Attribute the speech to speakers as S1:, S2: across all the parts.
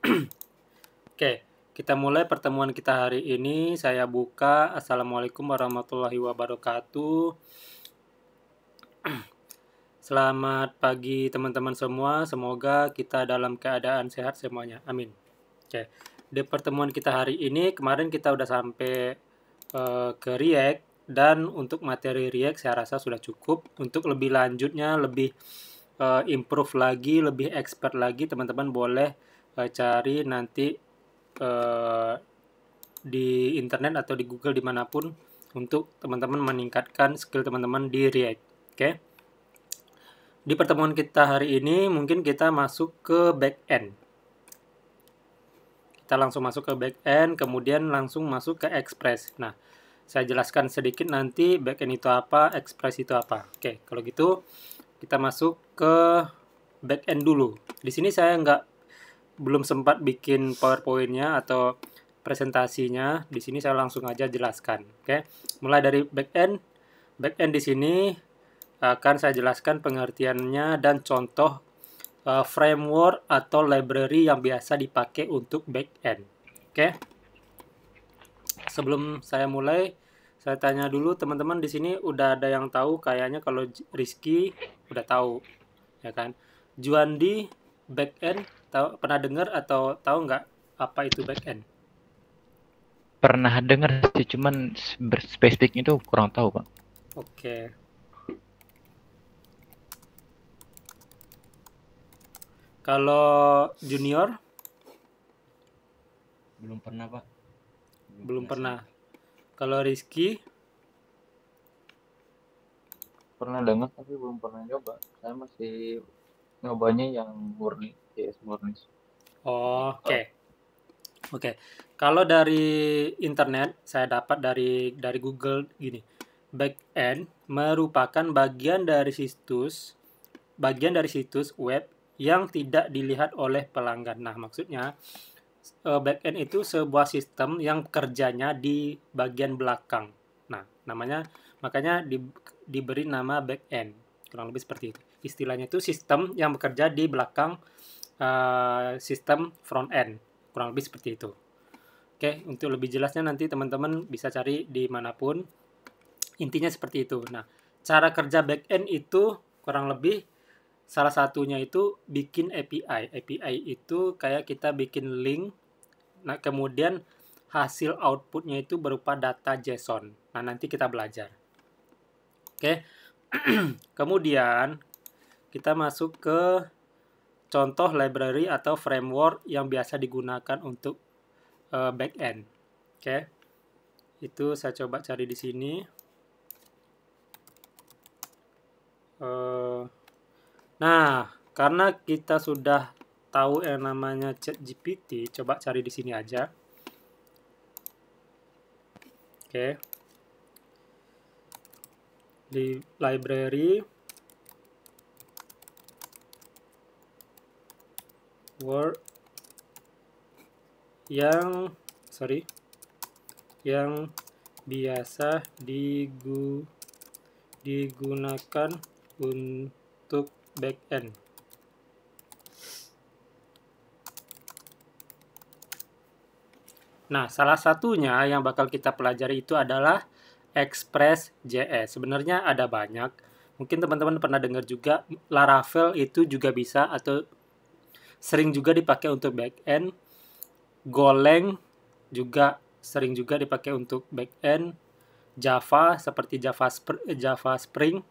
S1: Oke, kita mulai pertemuan kita hari ini. Saya buka. Assalamualaikum warahmatullahi wabarakatuh. Selamat pagi teman-teman semua. Semoga kita dalam keadaan sehat semuanya. Amin. Oke, di pertemuan kita hari ini, kemarin kita udah sampai ke React. Dan untuk materi React saya rasa sudah cukup. Untuk lebih lanjutnya, lebih improve lagi, lebih expert lagi, teman-teman boleh cari nanti di internet atau di Google dimanapun untuk teman-teman meningkatkan skill teman-teman di React. Oke. Di pertemuan kita hari ini mungkin kita masuk ke backend. Kita langsung masuk ke backend, kemudian langsung masuk ke Express. Nah, saya jelaskan sedikit nanti backend itu apa, Express itu apa. Oke, kalau gitu kita masuk ke backend dulu. Di sini saya belum sempat bikin PowerPoint-nya atau presentasinya. Di sini saya langsung aja jelaskan. Oke, mulai dari backend. Backend di sini akan saya jelaskan pengertiannya dan contoh framework atau library yang biasa dipakai untuk backend. Oke. Sebelum saya mulai, saya tanya dulu teman-teman di sini udah ada yang tahu kayaknya kalau Rizky udah tahu, ya kan? Juandi backend pernah dengar atau tahu nggak apa itu backend?
S2: Pernah dengar sih, cuman spesifiknya itu kurang tahu, Pak.
S1: Oke. Kalau junior
S3: Belum pernah, Pak.
S1: belum pernah.
S3: Sama.
S1: Kalau Rizky
S4: Pernah dengar tapi belum pernah coba. Saya masih nyobanya yang murni, JS murni.
S1: Oke. Oke. Kalau dari internet saya dapat dari Google gini. Backend merupakan bagian dari situs web yang tidak dilihat oleh pelanggan. Nah, maksudnya backend itu sebuah sistem yang kerjanya di bagian belakang. Nah, makanya diberi nama backend. Kurang lebih seperti itu. Istilahnya itu sistem yang bekerja di belakang sistem front end. Kurang lebih seperti itu. Oke, untuk lebih jelasnya nanti teman-teman bisa cari di manapun. Intinya seperti itu. Nah, cara kerja backend itu kurang lebih salah satunya itu bikin API. API itu kayak kita bikin link. Nah, kemudian hasil outputnya itu berupa data JSON. Nah, nanti kita belajar. Oke. Kemudian kita masuk ke contoh library atau framework yang biasa digunakan untuk backend. Oke. Itu saya coba cari di sini. Nah, karena kita sudah tahu yang namanya ChatGPT, coba cari di sini aja. Oke. Di library word yang biasa digunakan untuk backend. Nah, salah satunya yang bakal kita pelajari itu adalah Express.js. Sebenarnya ada banyak. Mungkin teman-teman pernah dengar juga Laravel itu juga bisa atau sering juga dipakai untuk backend. Golang juga sering juga dipakai untuk backend. Java seperti Java Spring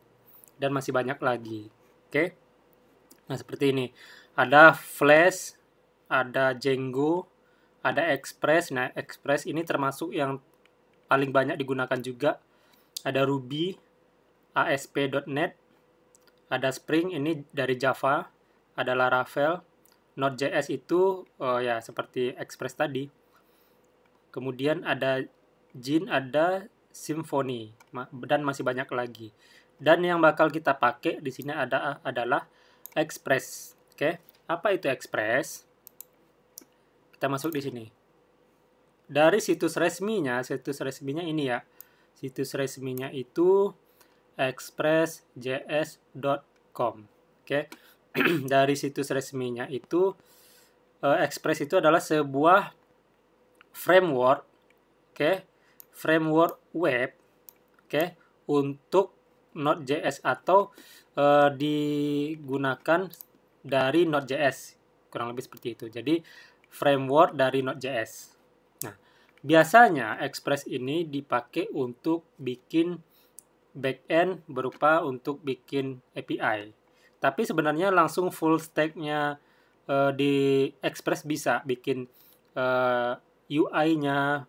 S1: dan masih banyak lagi. Oke. Nah, seperti ini. Ada Flash, ada Django, ada Express. Nah, Express ini termasuk yang paling banyak digunakan juga. Ada Ruby, ASP.NET, ada Spring ini dari Java, ada Laravel, Node.js itu ya seperti Express tadi. Kemudian ada Gin, ada Symfony dan masih banyak lagi. Dan yang bakal kita pakai di sini adalah Express. Oke, apa itu Express? Kita masuk di sini. Dari situs resminya ini ya. Situs resminya itu expressjs.com. Oke. Dari situs resminya itu Express itu adalah sebuah framework, framework web, untuk Node.js atau digunakan dari Node.js, kurang lebih seperti itu. Jadi framework dari Node.js. Nah, biasanya Express ini dipakai untuk bikin backend berupa untuk bikin API. Tapi sebenarnya langsung full stack-nya di Express bisa bikin UI-nya,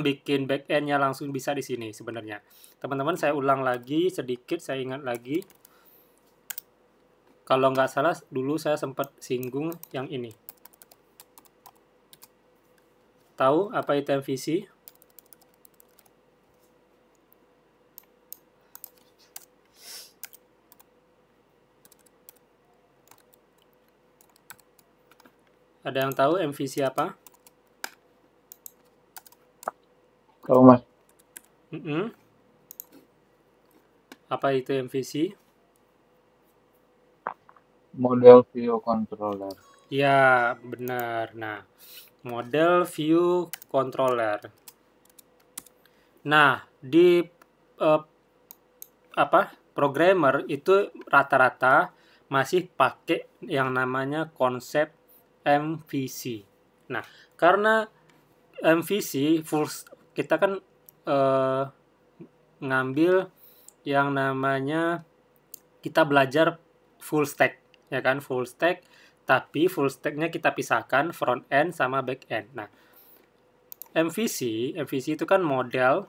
S1: bikin backend-nya langsung bisa di sini sebenarnya. Teman-teman, saya ulang lagi sedikit, saya ingat lagi. Kalau nggak salah, dulu saya sempat singgung yang ini. Tahu apa itu MVC? Ada yang tahu MVC apa?
S4: Tahu Mas,
S1: Apa itu MVC?
S4: model view controller.
S1: Ya, benar. Nah, model view controller. Nah, di programmer itu rata-rata masih pakai yang namanya konsep MVC. Nah, karena MVC kita kan ngambil yang namanya kita belajar full stack, ya kan, full stack, tapi full stacknya kita pisahkan front end sama back end. Nah, MVC itu kan model,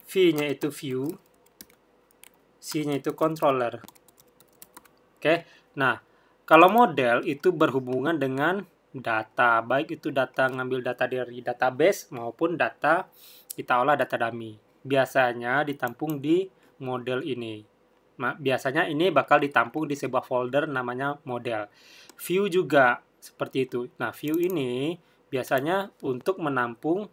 S1: V-nya itu view, C-nya itu controller. Nah, kalau model itu berhubungan dengan data, baik itu data ngambil data dari database maupun data kita olah data dummy. Biasanya ditampung di model ini. Biasanya ini bakal ditampung di sebuah folder namanya model. View juga seperti itu. Nah, view ini biasanya untuk menampung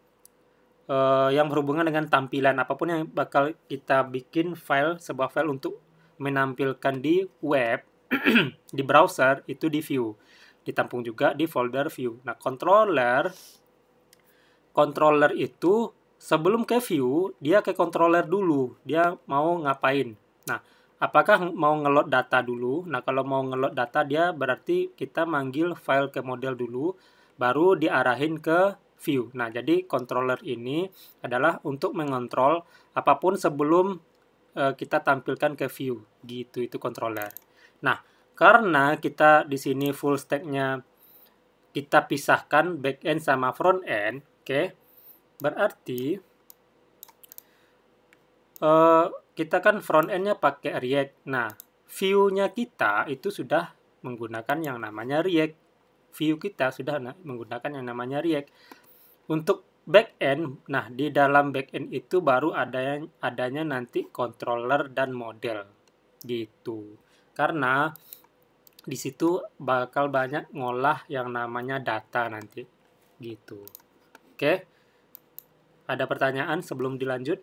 S1: yang berhubungan dengan tampilan apapun yang bakal kita bikin sebuah file untuk menampilkan di web, di browser, itu di view. Ditampung juga di folder view. Nah, controller itu sebelum ke view, dia ke controller dulu. Dia mau ngapain? Nah, apakah mau ngeload data dulu? Nah, kalau mau ngeload data, dia berarti kita manggil file ke model dulu, baru diarahin ke view. Nah, jadi controller ini adalah untuk mengontrol apapun sebelum kita tampilkan ke view. Gitu, itu controller. Nah, karena kita di sini full stack-nya kita pisahkan back end sama front end, berarti kita kan front end-nya pakai React. Nah, view-nya kita itu sudah menggunakan yang namanya React. View kita sudah menggunakan yang namanya React. Untuk backend, nah di dalam backend itu baru adanya nanti controller dan model gitu. Karena di situ bakal banyak ngolah yang namanya data nanti gitu. Oke. Ada pertanyaan sebelum dilanjut?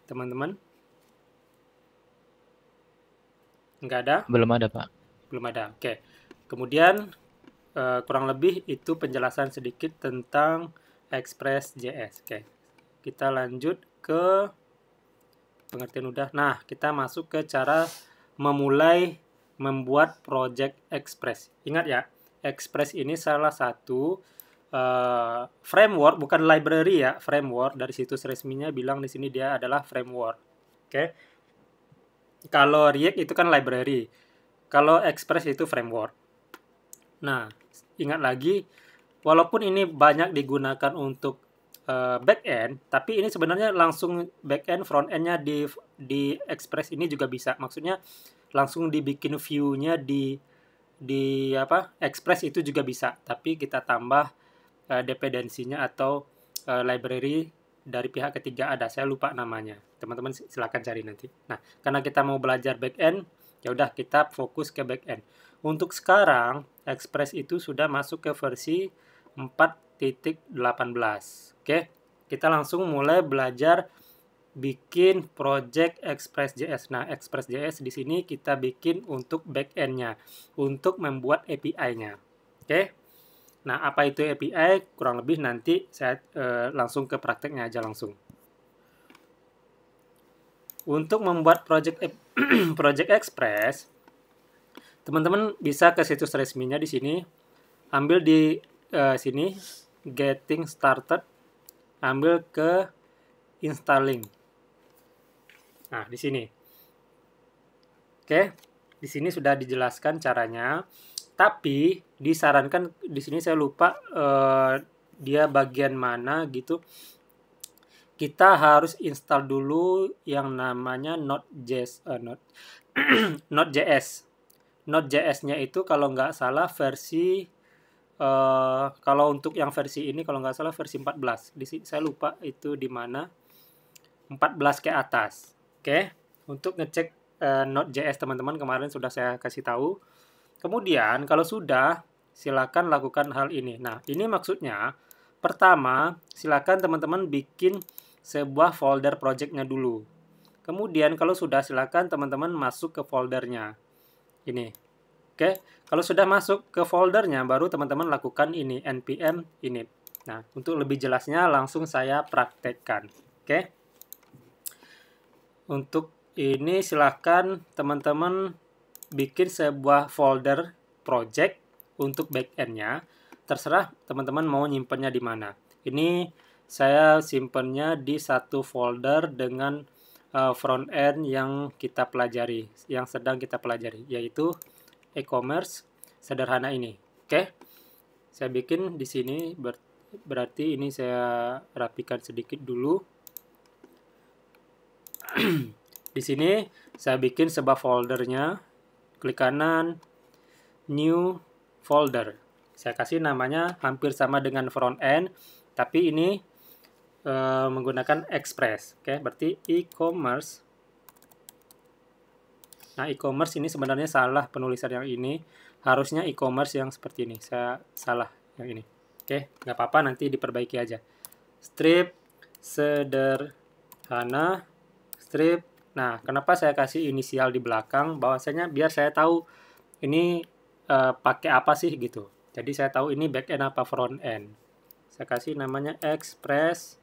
S1: Teman-teman? Enggak ada?
S2: Belum ada, Pak.
S1: Belum ada. Oke. Kemudian kurang lebih itu penjelasan sedikit tentang Express.js. Oke. Kita lanjut ke pengertian udah. Nah, kita masuk ke cara memulai membuat project Express. Ingat ya, Express ini salah satu framework, bukan library ya, framework. Dari situs resminya bilang di sini dia adalah framework. Oke. Kalau React itu kan library. Kalau Express itu framework. Nah, ingat lagi, walaupun ini banyak digunakan untuk back-end, tapi ini sebenarnya langsung back-end, front-end-nya di Express ini juga bisa. Maksudnya langsung dibikin view-nya di Express itu juga bisa. Tapi kita tambah dependensinya atau library dari pihak ketiga ada. Saya lupa namanya. Teman-teman silakan cari nanti. Nah, karena kita mau belajar back-end, ya udah kita fokus ke back-end. Untuk sekarang, Express itu sudah masuk ke versi 4.18. Oke, kita langsung mulai belajar bikin project Express.js. Nah, Express.js di sini kita bikin untuk backend-nya, untuk membuat API-nya. Oke. Nah, apa itu API? Kurang lebih nanti saya langsung ke prakteknya aja langsung. Untuk membuat project project Express, teman-teman bisa ke situs resminya di sini, ambil di sini Getting Started, ambil ke Installing. Nah, di sini. Oke, di sini sudah dijelaskan caranya, tapi disarankan di sini saya lupa dia bagian mana gitu. Kita harus install dulu yang namanya Node.js. Node.js. Node.js-nya itu kalau nggak salah versi kalau untuk yang versi ini kalau nggak salah versi 14. Saya lupa itu di mana. 14 ke atas. Oke. Untuk ngecek Node.js teman-teman kemarin sudah saya kasih tahu. Kemudian kalau sudah, silakan lakukan hal ini. Nah, ini maksudnya pertama, silakan teman-teman bikin sebuah folder project-nya dulu. Kemudian kalau sudah, silakan teman-teman masuk ke foldernya. Ini. Oke, kalau sudah masuk ke foldernya, baru teman-teman lakukan ini, npm init. Nah, untuk lebih jelasnya langsung saya praktekkan. Oke. Untuk ini silakan teman-teman bikin sebuah folder project untuk backend-nya. Terserah teman-teman mau nyimpennya di mana. Ini saya simpennya di satu folder dengan front end yang kita pelajari, yang sedang kita pelajari, yaitu e-commerce sederhana ini. Oke, saya bikin di sini, berarti ini saya rapikan sedikit dulu. Di sini saya bikin sebuah foldernya, klik kanan, new folder. Saya kasih namanya hampir sama dengan front end, tapi ini menggunakan Express. Oke, berarti e-commerce. Nah, e-commerce ini sebenarnya salah penulisan yang ini. Harusnya e-commerce yang seperti ini. Saya salah yang ini. Oke, nggak apa-apa, nanti diperbaiki aja. Strip sederhana, strip. Nah, kenapa saya kasih inisial di belakang? Bahwasanya biar saya tahu ini pakai apa sih gitu. Jadi saya tahu ini back end apa front end. Saya kasih namanya Express.js.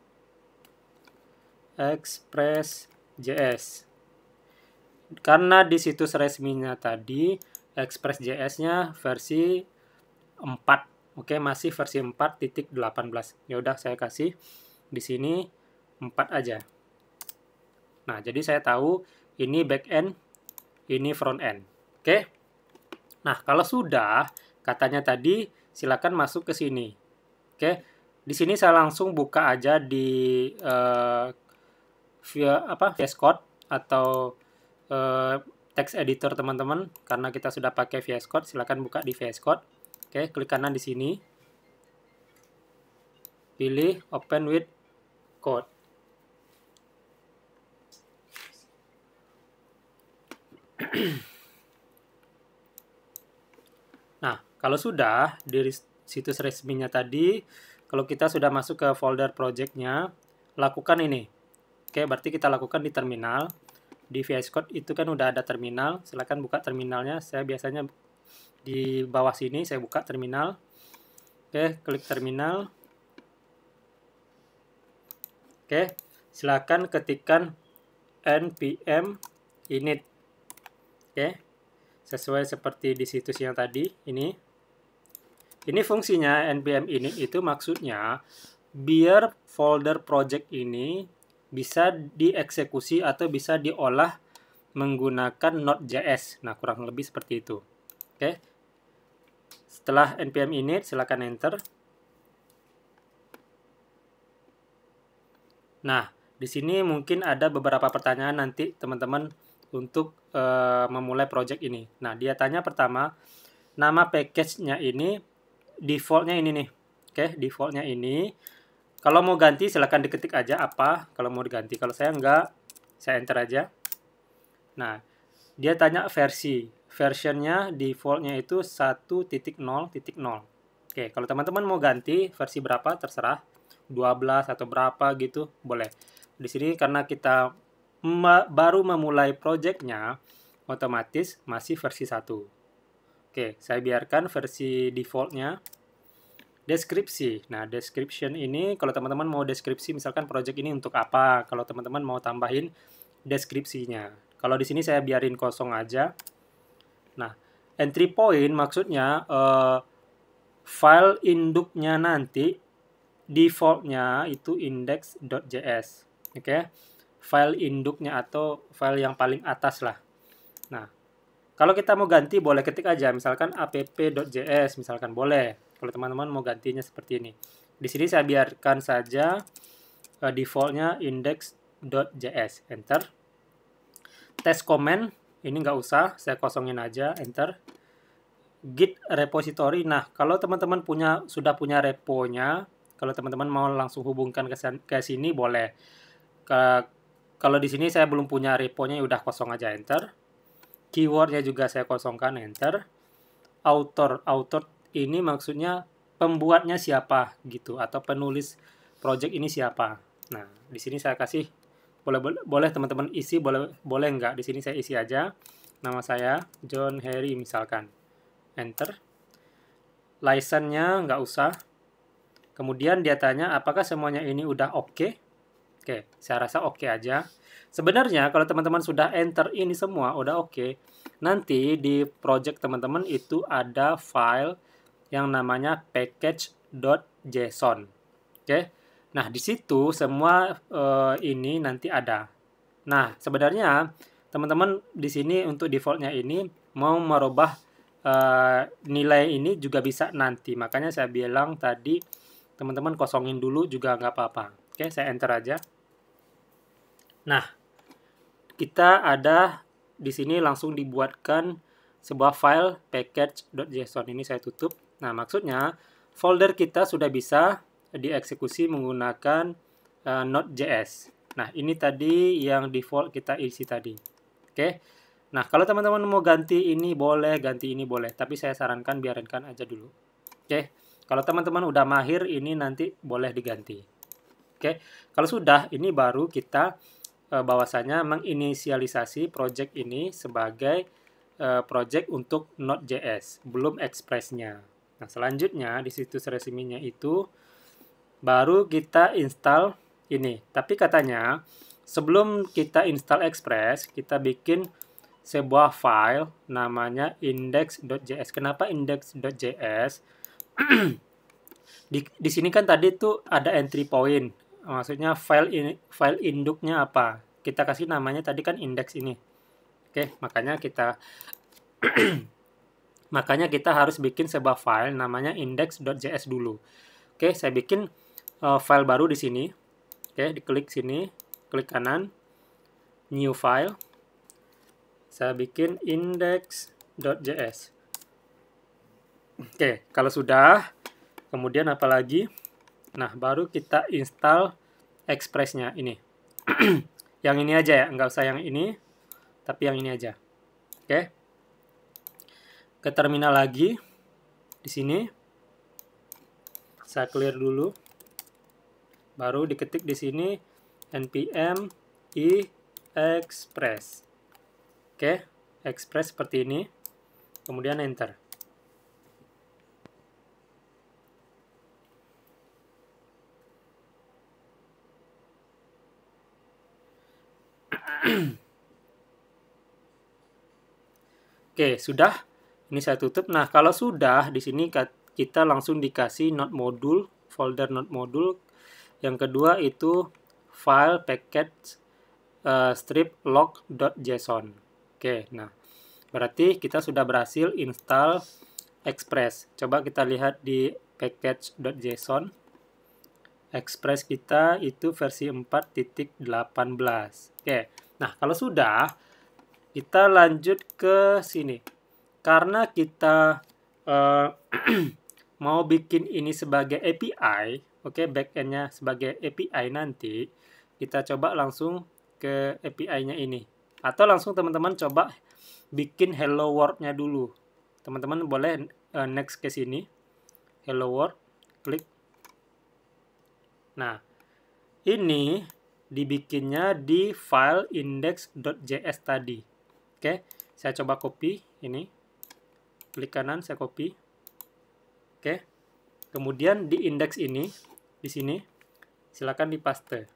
S1: Karena di situs resminya tadi Express.js-nya versi 4. Oke, masih versi 4.18. Ya udah saya kasih di sini 4 aja. Nah, jadi saya tahu ini back end, ini front end. Oke. Nah, kalau sudah katanya tadi silakan masuk ke sini. Oke. Di sini saya langsung buka aja di VS Code atau text editor teman-teman, karena kita sudah pakai VS Code, silakan buka di VS Code. Oke, klik kanan di sini. Pilih Open with Code. Nah, kalau sudah di situs resminya tadi, kalau kita sudah masuk ke folder project-nya, lakukan ini. Oke, berarti kita lakukan di terminal. Di VS Code itu kan udah ada terminal, silakan buka terminalnya. Saya biasanya di bawah sini saya buka terminal. Oke, klik terminal. Oke, silakan ketikkan npm init. Oke, sesuai seperti di situs yang tadi ini. Ini fungsinya npm init itu maksudnya biar folder project ini bisa dieksekusi atau bisa diolah menggunakan Node.js. Nah, kurang lebih seperti itu. Oke. Setelah npm init, silakan enter. Nah, di sini mungkin ada beberapa pertanyaan nanti teman-teman untuk memulai project ini. Nah, dia tanya pertama, nama package-nya ini default-nya ini nih. Oke, default-nya ini. Kalau mau ganti silahkan diketik aja apa kalau mau diganti. Kalau saya enggak, saya enter aja. Nah, dia tanya versionnya default-nya itu 1.0.0. Oke, kalau teman-teman mau ganti versi berapa terserah, 12 atau berapa gitu boleh. di sini karena kita baru memulai projectnya, otomatis masih versi 1. Oke, saya biarkan versi defaultnya. Deskripsi. Nah, description ini kalau teman-teman mau deskripsi misalkan project ini untuk apa, kalau teman-teman mau tambahin deskripsinya. Kalau di sini saya biarin kosong aja. Nah, entry point maksudnya file induknya nanti defaultnya itu index.js. Oke. File induknya atau file yang paling atas lah. Nah, kalau kita mau ganti boleh ketik aja misalkan app.js misalkan boleh. Kalau teman-teman mau gantinya seperti ini. Di sini saya biarkan saja defaultnya index.js. Enter. Test comment ini nggak usah, saya kosongin aja. Enter. Git repository. Nah, kalau teman-teman sudah punya reponya, kalau teman-teman mau langsung hubungkan ke sini boleh. Kalau di sini saya belum punya reponya, udah kosong aja. Enter. Keywordnya juga saya kosongkan. Enter. Author ini maksudnya pembuatnya siapa gitu, atau penulis project ini siapa. Nah, di sini saya kasih boleh teman-teman isi, boleh nggak. Di sini saya isi aja nama saya John Harry misalkan. Enter. License-nya nggak usah. Kemudian dia tanya apakah semuanya ini udah oke. Oke, saya rasa oke aja. Sebenarnya kalau teman-teman sudah enter ini semua udah oke, nanti di project teman-teman itu ada file yang namanya package.json. Oke. Nah, di situ semua ini nanti ada. Nah, sebenarnya teman-teman di sini untuk defaultnya ini mau merubah nilai ini juga bisa nanti. Makanya saya bilang tadi teman-teman kosongin dulu juga nggak apa-apa. Oke, saya enter aja. Nah, kita ada di sini langsung dibuatkan sebuah file package.json. Ini saya tutup. Nah, maksudnya folder kita sudah bisa dieksekusi menggunakan Node.js. Nah, ini tadi yang default kita isi tadi. Oke. Nah, kalau teman-teman mau ganti ini boleh, ganti ini boleh. Tapi saya sarankan biarkan aja dulu. Oke. Kalau teman-teman udah mahir, ini nanti boleh diganti. Oke. Kalau sudah, ini baru kita bahwasanya menginisialisasi project ini sebagai project untuk Node.js, belum Express-nya. Nah, selanjutnya di situs resminya itu baru kita install ini. Tapi katanya sebelum kita install Express, kita bikin sebuah file namanya index.js. Kenapa index.js? di sini kan tadi tuh ada entry point. Maksudnya file induknya apa? Kita kasih namanya tadi kan index ini. Oke, makanya kita harus bikin sebuah file namanya index.js dulu. Oke, saya bikin file baru di sini. Oke, diklik sini, klik kanan, new file. Saya bikin index.js. Oke, kalau sudah, kemudian apa lagi? Nah, baru kita install Express-nya ini. Yang ini aja ya, nggak usah yang ini, tapi yang ini aja. Oke. Ke terminal lagi. Di sini. Saya clear dulu. Baru diketik di sini npm i express. Oke, express seperti ini. Kemudian enter. Oke, sudah. Ini saya tutup. Nah, kalau sudah, di sini kita langsung dikasih node module, folder node module. Yang kedua itu file package strip log.json. Oke, nah, berarti kita sudah berhasil install Express. Coba kita lihat di package.json. Express kita itu versi 4.18. Oke, nah kalau sudah, kita lanjut ke sini. Karena kita mau bikin ini sebagai API, oke, backend-nya sebagai API nanti, kita coba langsung ke API-nya ini. Atau langsung teman-teman coba bikin hello world-nya dulu. Teman-teman boleh next ke sini. Hello world, klik. Nah, ini dibikinnya di file index.js tadi. Oke, saya coba copy ini. Klik kanan, saya copy. Oke. Kemudian di index ini, di sini, silakan dipaste.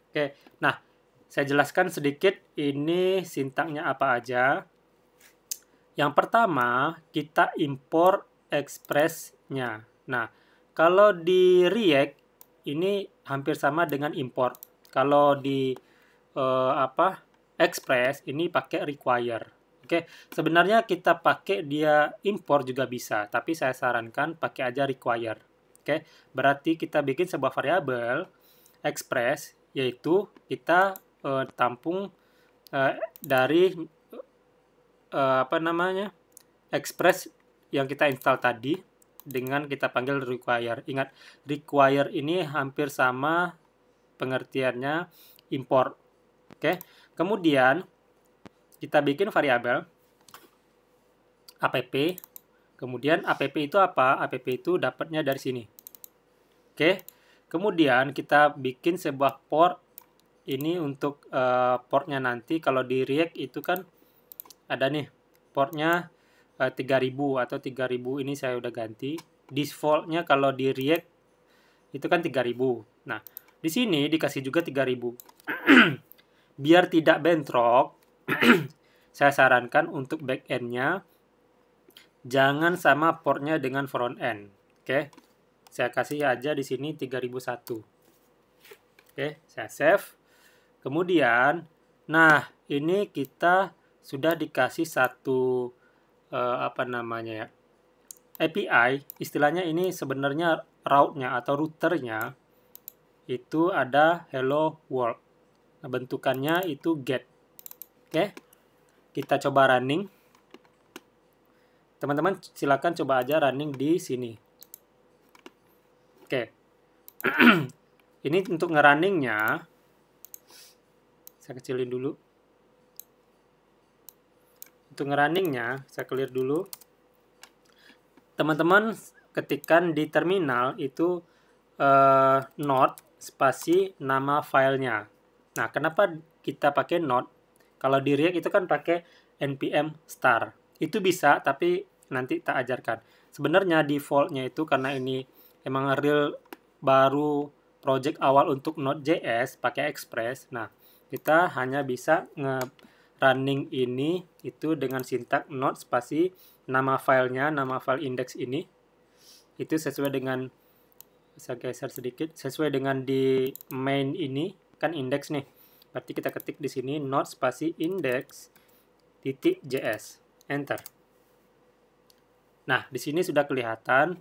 S1: Oke. Nah, saya jelaskan sedikit ini sintaknya apa aja. Yang pertama, kita import express-nya. Nah, kalau di React ini hampir sama dengan import. Kalau di Express ini pakai require. Oke, sebenarnya kita pakai dia import juga bisa, tapi saya sarankan pakai aja require. Oke, berarti kita bikin sebuah variabel express, yaitu kita tampung dari express yang kita install tadi dengan kita panggil require. Ingat, require ini hampir sama pengertiannya import. Oke, kemudian kita bikin variabel app. Kemudian app itu apa? App itu dapatnya dari sini. Oke, kemudian kita bikin sebuah port. Ini untuk portnya nanti. Kalau di React itu kan ada nih portnya 3000 atau 3000 ini saya udah ganti. Defaultnya kalau di React itu kan 3000. Nah, di sini dikasih juga 3000. Biar tidak bentrok, saya sarankan untuk backend-nya jangan sama portnya dengan front end. Oke, saya kasih aja di sini 3001. Oke, saya save. Kemudian, nah ini kita sudah dikasih satu API. Istilahnya ini sebenarnya route-nya atau routernya itu ada hello world. Nah, bentukannya itu get. Oke, kita coba running. Teman-teman silakan coba aja running di sini. Oke. Ini untuk ngerunningnya, saya kecilin dulu. Untuk ngerunningnya, saya clear dulu. Teman-teman ketikkan di terminal itu node spasi nama filenya. Nah, kenapa kita pakai node? Kalau di React itu kan pakai npm star. Itu bisa, tapi nanti tak ajarkan. Sebenarnya defaultnya itu karena ini emang real baru project awal untuk Node.js pakai Express. Nah, kita hanya bisa nge-running ini itu dengan sintak node spasi nama filenya, nama file index ini. Itu sesuai dengan, saya geser sedikit, sesuai dengan di main ini, kan index nih. Berarti kita ketik di sini node spasi index.js. Enter. Nah, di sini sudah kelihatan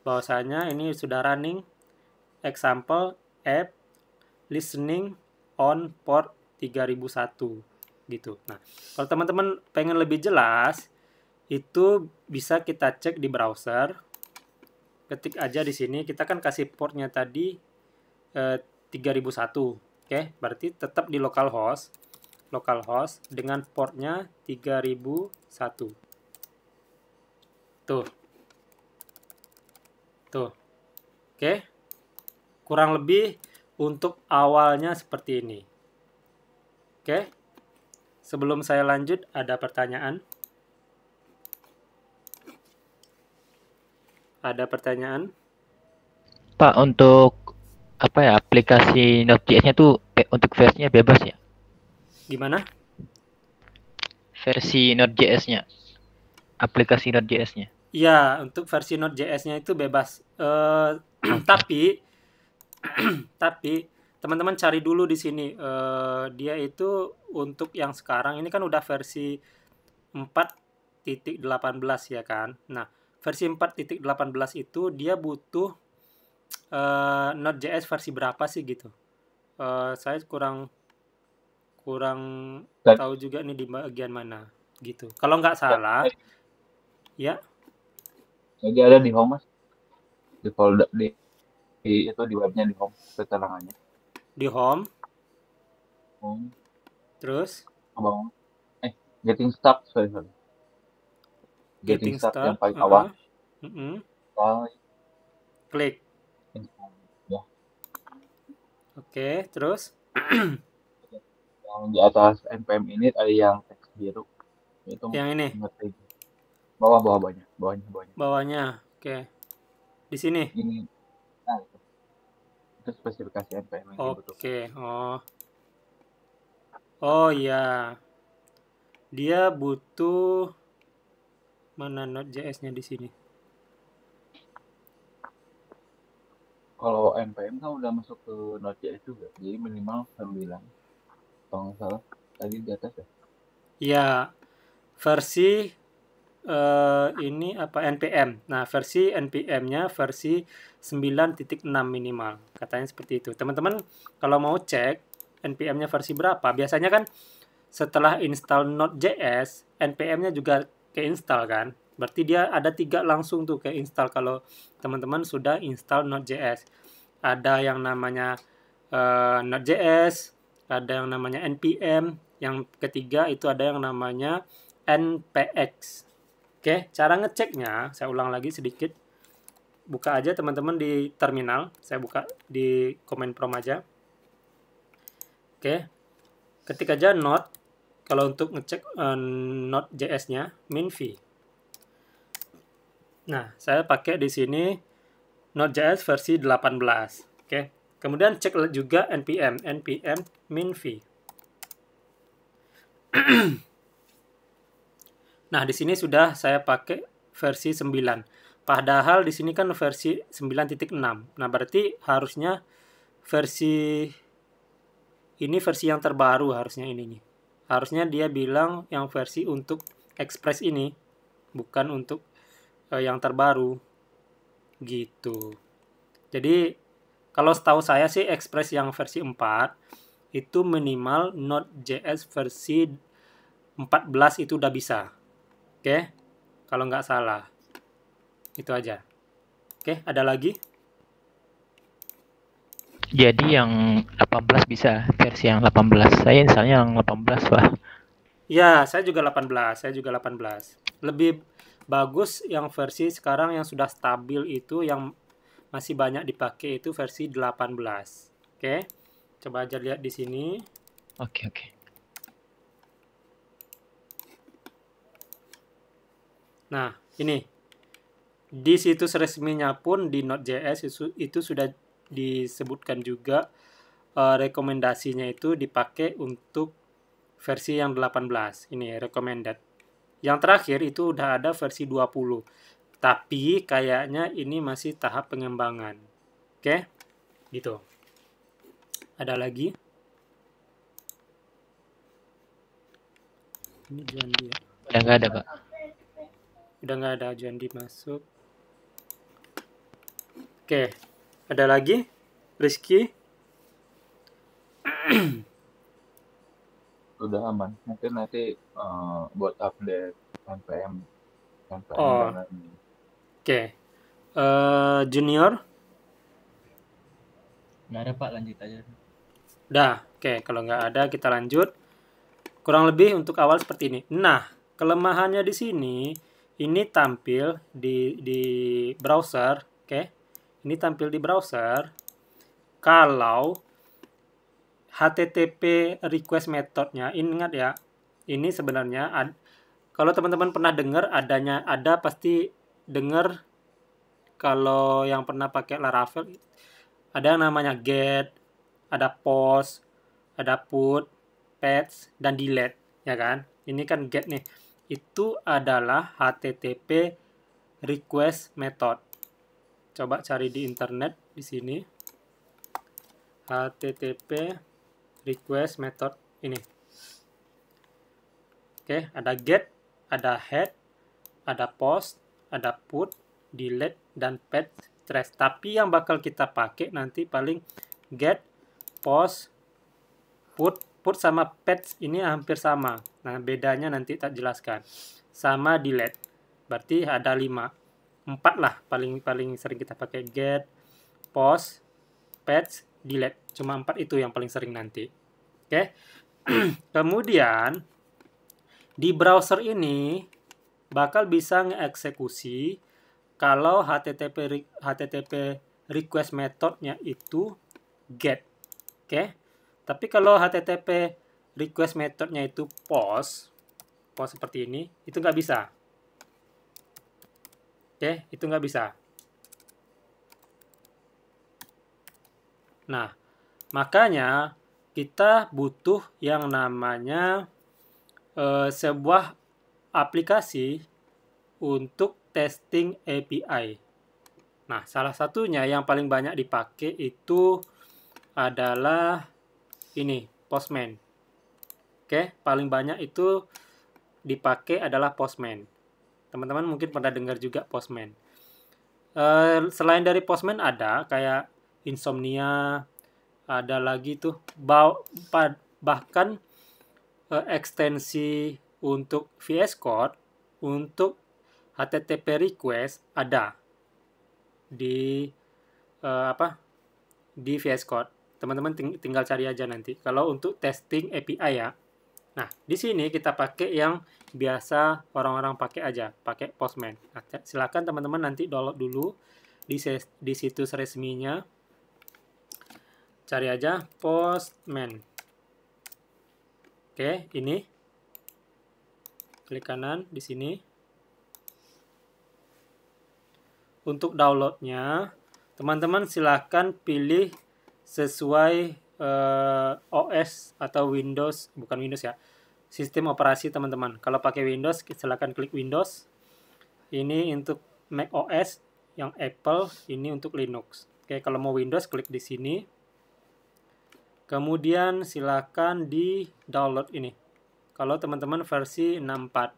S1: bahwasanya ini sudah running example app listening on port 3001 gitu. Nah, kalau teman-teman pengen lebih jelas, itu bisa kita cek di browser. Ketik aja di sini, kita kan kasih portnya tadi 3001. Oke, berarti tetap di localhost dengan portnya 3001. Tuh. Oke. Kurang lebih untuk awalnya seperti ini. Oke. Sebelum saya lanjut, ada pertanyaan? Ada pertanyaan?
S2: Pak, untuk aplikasi Node.js-nya tuh untuk versinya bebas ya?
S1: Gimana?
S2: Versi Node.js-nya. Aplikasi Node.js-nya.
S1: Ya, untuk versi Node.js-nya itu bebas. Tapi teman-teman cari dulu di sini. Dia itu untuk yang sekarang ini kan udah versi 4.18 ya kan. Nah, versi 4.18 itu dia butuh Node.js versi berapa sih gitu. Saya kurang tahu juga nih di bagian mana gitu. Kalau nggak salah, ya.
S4: Jadi ada di home, Mas. Di folder itu di webnya di home keterangannya.
S1: Di home.
S4: Home.
S1: Terus
S4: getting start, sorry. Getting start yang paling awal.
S1: Klik.
S4: Ya.
S1: Oke, terus
S4: Yang di atas npm init ada yang teks biru. Itu
S1: yang ini
S4: ngerti. Bawah bawahnya.
S1: bawahnya. Oke, di sini.
S4: Ini, nah itu spesifikasi npm yang dibutuhkan.
S1: Oke, oh ya, dia butuh mana Node.js-nya di sini.
S4: Kalau npm kan udah masuk ke Node.js juga, jadi minimal 9. Kalau nggak salah tadi di atas ya.
S1: Ya, versi ini apa npm. Nah, versi npm-nya versi 9.6 minimal. Katanya seperti itu. Teman-teman kalau mau cek npm-nya versi berapa, biasanya kan setelah install Node.js, npm-nya juga keinstall kan. Berarti dia ada 3 langsung tuh keinstall kalau teman-teman sudah install Node.js. Ada yang namanya Node.js, ada yang namanya npm, yang ketiga itu ada yang namanya npx. Oke, cara ngeceknya saya ulang lagi sedikit. Buka aja teman-teman di terminal. Saya buka di Command Prompt aja. Oke, ketik aja node. Kalau untuk ngecek Node.js-nya min v. Nah, saya pakai di sini Node.js versi 18. Oke, kemudian cek juga npm min v. Nah, di sini sudah saya pakai versi 9. Padahal di sini kan versi 9.6. Nah, berarti harusnya versi ini versi yang terbaru harusnya ini nih. Harusnya dia bilang yang versi untuk Express ini, bukan untuk yang terbaru. Gitu. Jadi, kalau setahu saya sih Express yang versi 4 itu minimal Node.js versi 14 itu udah bisa. Oke, kalau nggak salah. Itu aja. Oke, ada lagi?
S2: Jadi yang 18 bisa, versi yang 18. Saya misalnya yang 18, Pak.
S1: Ya, saya juga 18. Lebih bagus yang versi sekarang yang sudah stabil itu, yang masih banyak dipakai itu versi 18. Oke, coba aja lihat di sini.
S2: Oke.
S1: Nah, ini. Di situs resminya pun di Node.js itu sudah disebutkan juga rekomendasinya itu dipakai untuk versi yang 18. Ini recommended. Yang terakhir itu udah ada versi 20. Tapi kayaknya ini masih tahap pengembangan. Oke? Gitu. Ada lagi? Ini Juandi ya.
S2: Udah nggak ada, Pak.
S1: Udah nggak ada Juandi masuk. Oke. Ada lagi? Rizky?
S4: Udah aman. Mungkin nanti buat update npm
S1: Oh.
S4: dengan
S1: Oke. Junior?
S3: Nggak ada Pak, lanjut aja.
S1: Dah. Oke, kalau nggak ada kita lanjut. Kurang lebih untuk awal seperti ini. Nah, kelemahannya di sini, ini tampil di browser. Oke. Ini tampil di browser. Kalau HTTP request methodnya, ingat ya, ini sebenarnya kalau teman-teman pernah dengar ada pasti dengar kalau yang pernah pakai Laravel ada yang namanya get, ada post, ada put, patch, dan delete, ya kan? Ini kan get nih. Itu adalah HTTP request method. Coba cari di internet di sini. HTTP request method ini. Oke, ada get, ada head, ada post, ada put, delete, dan patch, trace. Tapi yang bakal kita pakai nanti paling get, post, put sama patch ini hampir sama. Nah, bedanya nanti tak jelaskan. Sama delete. Berarti ada 5. 4 lah paling sering kita pakai get, post, patch, delete. Cuma 4 itu yang paling sering nanti. Oke. Kemudian di browser ini bakal bisa ngeeksekusi kalau HTTP request methodnya itu get. Oke. Tapi kalau HTTP request methodnya itu post seperti ini, itu nggak bisa. Oke, itu nggak bisa. Nah, makanya kita butuh yang namanya sebuah aplikasi untuk testing API. Nah, salah satunya yang paling banyak dipakai itu adalah ini, Postman. Oke, paling banyak itu dipakai adalah Postman. Teman-teman mungkin pernah dengar juga Postman. Selain dari Postman ada kayak Insomnia, ada lagi tuh bahkan ekstensi untuk VS Code untuk HTTP request ada di di VS Code. Teman-teman tinggal cari aja nanti. Kalau untuk testing API ya. Nah, di sini kita pakai yang biasa orang-orang pakai aja, pakai Postman. Nah, silakan teman-teman nanti download dulu di situs resminya. Cari aja Postman. Oke, ini. Klik kanan di sini. Untuk downloadnya, teman-teman silakan pilih sesuai OS atau Windows, bukan Windows ya, sistem operasi teman-teman. Kalau pakai Windows, silakan klik Windows. Ini untuk Mac OS, yang Apple, ini untuk Linux. Oke, kalau mau Windows, klik di sini. Kemudian silakan di download ini. Kalau teman-teman versi 64,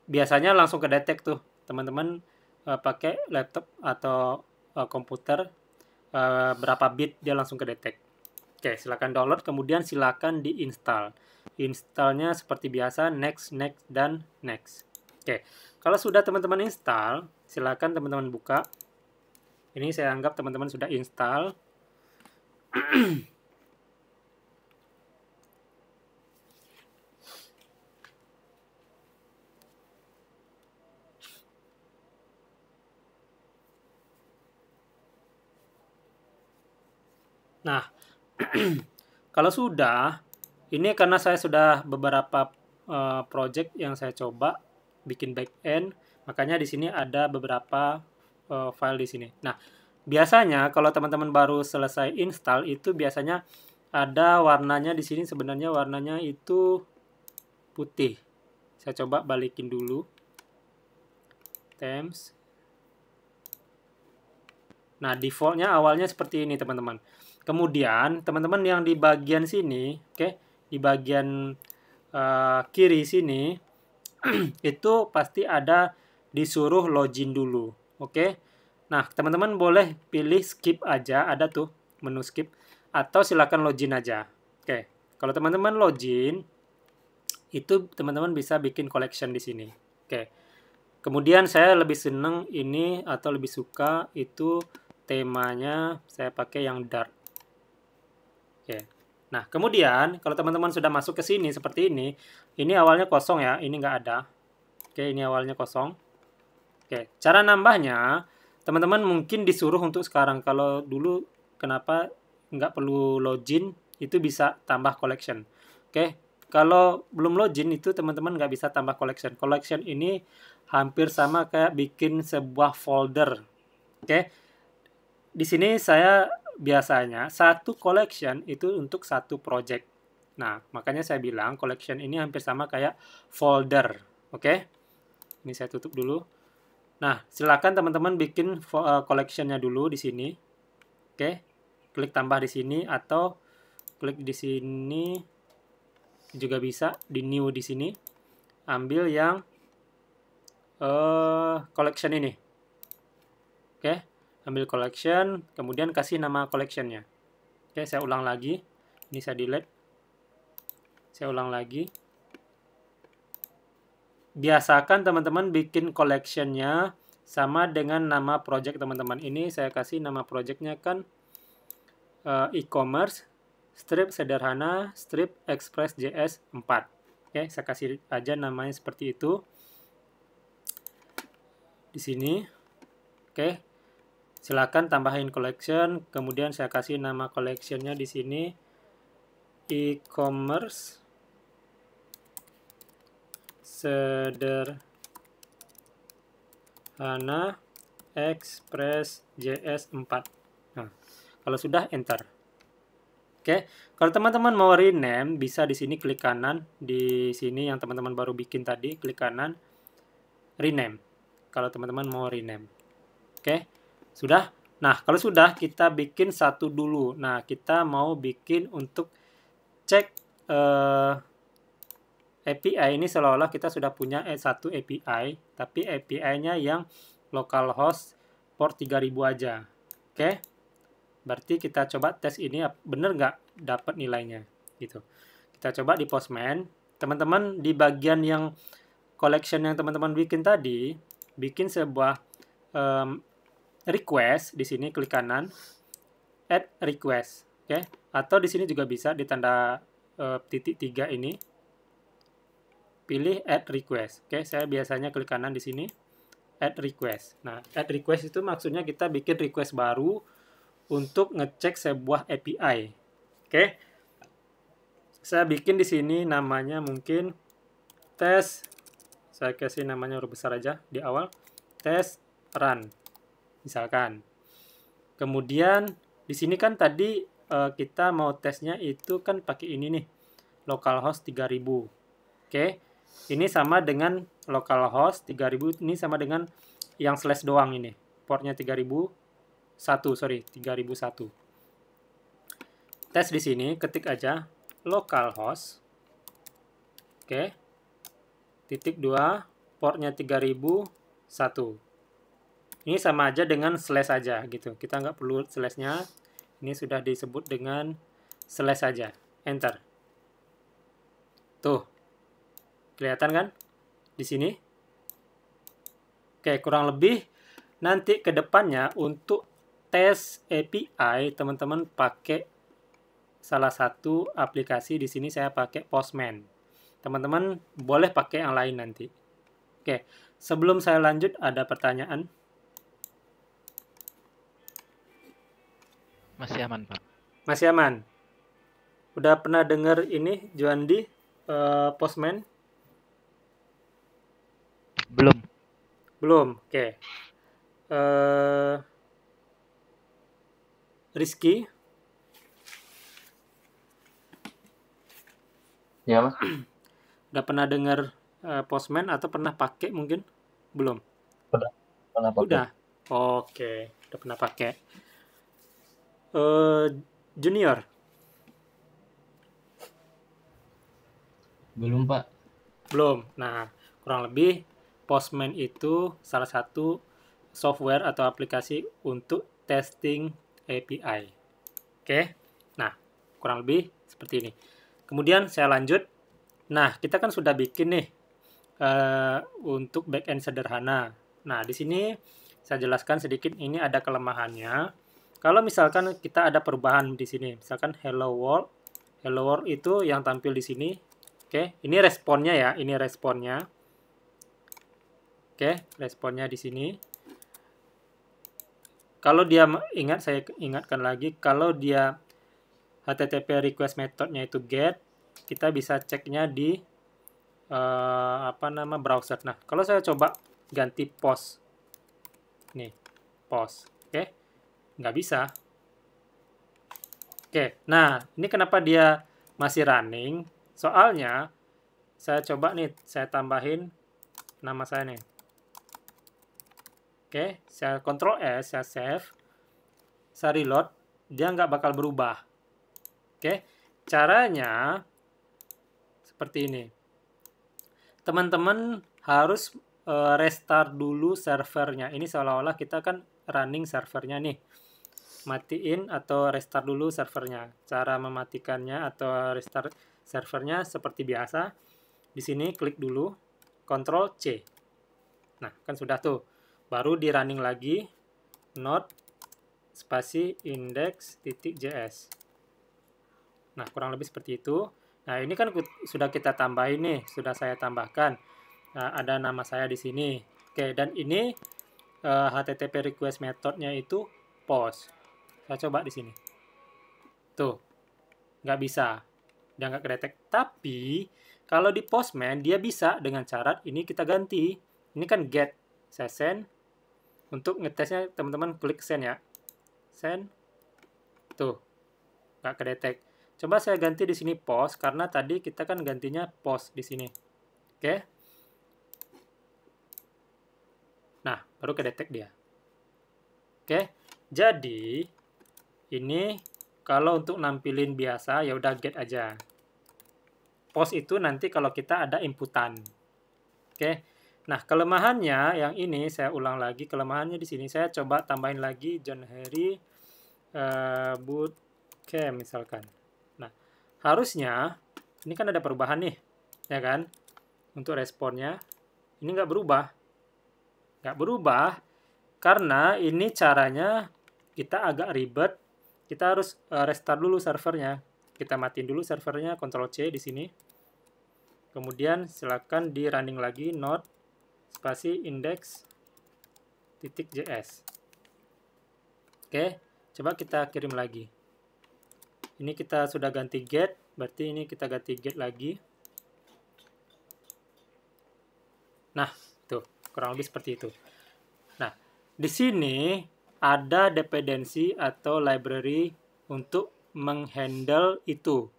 S1: biasanya langsung ke detect tuh, teman-teman pakai laptop atau komputer, berapa bit dia langsung ke detect. Oke, silakan download, kemudian silakan diinstal. Installnya seperti biasa, next, next, dan next. Oke, kalau sudah teman-teman install, silakan teman-teman buka. Ini saya anggap teman-teman sudah install. Nah, kalau sudah, ini karena saya sudah beberapa project yang saya coba bikin backend, makanya di sini ada beberapa file di sini. Nah, biasanya kalau teman-teman baru selesai install itu biasanya ada warnanya di sini, sebenarnya warnanya itu putih. Saya coba balikin dulu. Themes. Nah, defaultnya awalnya seperti ini, teman-teman. Kemudian, teman-teman yang di bagian sini, oke, di bagian kiri sini, itu pasti ada disuruh login dulu, oke. Nah, teman-teman boleh pilih skip aja, ada tuh menu skip, atau silakan login aja. Oke, kalau teman-teman login, itu teman-teman bisa bikin collection di sini. Oke. Kemudian saya lebih seneng ini atau lebih suka itu temanya saya pakai yang dark. Oke. Nah, kemudian kalau teman-teman sudah masuk ke sini seperti ini awalnya kosong ya, ini nggak ada. Oke, ini awalnya kosong. Oke, cara nambahnya, teman-teman mungkin disuruh untuk sekarang. Kalau dulu kenapa nggak perlu login, itu bisa tambah collection. Oke, kalau belum login itu teman-teman nggak bisa tambah collection. Collection ini hampir sama kayak bikin sebuah folder. Oke, di sini saya biasanya satu collection itu untuk satu project. Nah, makanya saya bilang collection ini hampir sama kayak folder. Oke, ini saya tutup dulu. Nah, silakan teman-teman bikin collection-nya dulu di sini. Oke, klik tambah di sini atau klik di sini juga bisa, di new di sini. Ambil yang collection ini. Oke, ambil collection, kemudian kasih nama collection-nya. Oke, saya ulang lagi. Ini saya delete. Saya ulang lagi. Biasakan teman-teman bikin collection-nya sama dengan nama project teman-teman. Ini saya kasih nama project-nya kan e-commerce strip sederhana strip express.js 4. Oke, saya kasih aja namanya seperti itu. Di sini. Oke. Silakan tambahin collection, kemudian saya kasih nama collectionnya di sini e-commerce sederhana Express JS 4. Nah, kalau sudah enter. Oke, kalau teman-teman mau rename bisa di sini klik kanan, di sini yang teman-teman baru bikin tadi klik kanan rename. Kalau teman-teman mau rename. Oke, sudah. Nah, kalau sudah kita bikin satu dulu. Nah, kita mau bikin untuk cek API ini seolah-olah kita sudah punya satu API, tapi API-nya yang localhost port 3000 aja. Oke, berarti kita coba tes ini bener nggak dapat nilainya gitu. Kita coba di Postman. Teman-teman di bagian yang collection yang teman-teman bikin tadi, bikin sebuah request di sini klik kanan, add request, oke? Atau di sini juga bisa di tanda titik 3 ini, pilih add request, oke? Saya biasanya klik kanan di sini, add request. Nah, add request itu maksudnya kita bikin request baru untuk ngecek sebuah API, oke? Saya bikin di sini namanya mungkin tes, saya kasih namanya huruf besar aja di awal, tes run, misalkan. Kemudian di sini kan tadi kita mau tesnya itu kan pakai ini nih, localhost 3000. Oke, ini sama dengan localhost 3000, ini sama dengan yang slash doang ini, portnya 3001, sorry, 3001. Tes di sini, ketik aja localhost, oke, titik 2, portnya 3001. Ini sama aja dengan slash aja gitu. Kita nggak perlu slashnya. Ini sudah disebut dengan slash saja. Enter. Tuh. Kelihatan kan? Di sini. Oke, kurang lebih nanti ke depannya untuk tes API teman-teman pakai salah satu aplikasi. Di sini saya pakai Postman. Teman-teman boleh pakai yang lain nanti. Oke, sebelum saya lanjut ada pertanyaan?
S2: Masih aman, Pak.
S1: Masih aman? Udah pernah dengar ini, Juandi, Postman?
S2: Belum.
S1: Belum, oke. Rizky,
S4: Ya mas,
S1: udah pernah dengar Postman atau pernah pakai mungkin? Belum?
S4: pernah pakai.
S1: Udah? Oke, udah pernah pakai. Junior,
S3: Belum, Pak.
S1: belum. Nah, kurang lebih Postman itu salah satu software atau aplikasi untuk testing API. Oke, nah kurang lebih seperti ini. Kemudian saya lanjut. Nah, kita kan sudah bikin nih untuk backend sederhana. Nah, di sini saya jelaskan sedikit. Ini ada kelemahannya. Kalau misalkan kita ada perubahan di sini, misalkan hello world itu yang tampil di sini. Oke, ini responnya ya. Ini responnya. Oke, responnya di sini. Kalau dia ingat, saya ingatkan lagi, kalau dia HTTP request methodnya itu get, kita bisa ceknya di browser. Nah, kalau saya coba ganti post, nih post, oke, nggak bisa. Oke, nah ini kenapa dia masih running? Soalnya saya coba nih, saya tambahin nama saya nih. Oke, saya Ctrl S, saya save, saya reload, dia nggak bakal berubah. Oke, caranya seperti ini. Teman-teman harus restart dulu servernya. Ini seolah-olah kita kan running servernya nih. Matiin atau restart dulu servernya. Cara mematikannya atau restart servernya seperti biasa. Di sini klik dulu, Ctrl C. Nah, kan sudah tuh. Baru di running lagi, node spasi index.js. Nah, kurang lebih seperti itu. Nah, ini kan sudah kita tambahin nih, sudah saya tambahkan. Nah, ada nama saya di sini. Oke, dan ini HTTP request methodnya itu post. Saya coba di sini. Tuh, nggak bisa. Dia nggak kedetek. Tapi, kalau di Postman, dia bisa dengan syarat ini kita ganti. Ini kan get. Saya send. Untuk ngetesnya, teman-teman klik send ya. Send. Tuh, nggak kedetek. Coba saya ganti di sini post, karena tadi kita kan gantinya post di sini. Oke. Nah, baru kedetek dia. Oke. Jadi, ini kalau untuk nampilin biasa, ya udah get aja. Post itu nanti kalau kita ada inputan. Oke. Nah, kelemahannya yang ini saya ulang lagi, kelemahannya di sini saya coba tambahin lagi John Harry Bootcamp misalkan. Nah, harusnya ini kan ada perubahan nih, ya kan? Untuk responnya ini nggak berubah. Nggak berubah karena ini caranya kita agak ribet. Kita harus restart dulu servernya. Kita matiin dulu servernya, Ctrl C di sini. Kemudian silakan di running lagi node spasi index.js. Oke, coba kita kirim lagi. Ini kita sudah ganti get, berarti ini kita ganti get lagi. Nah, tuh, kurang lebih seperti itu. Nah, di sini ada dependensi atau library untuk menghandle itu.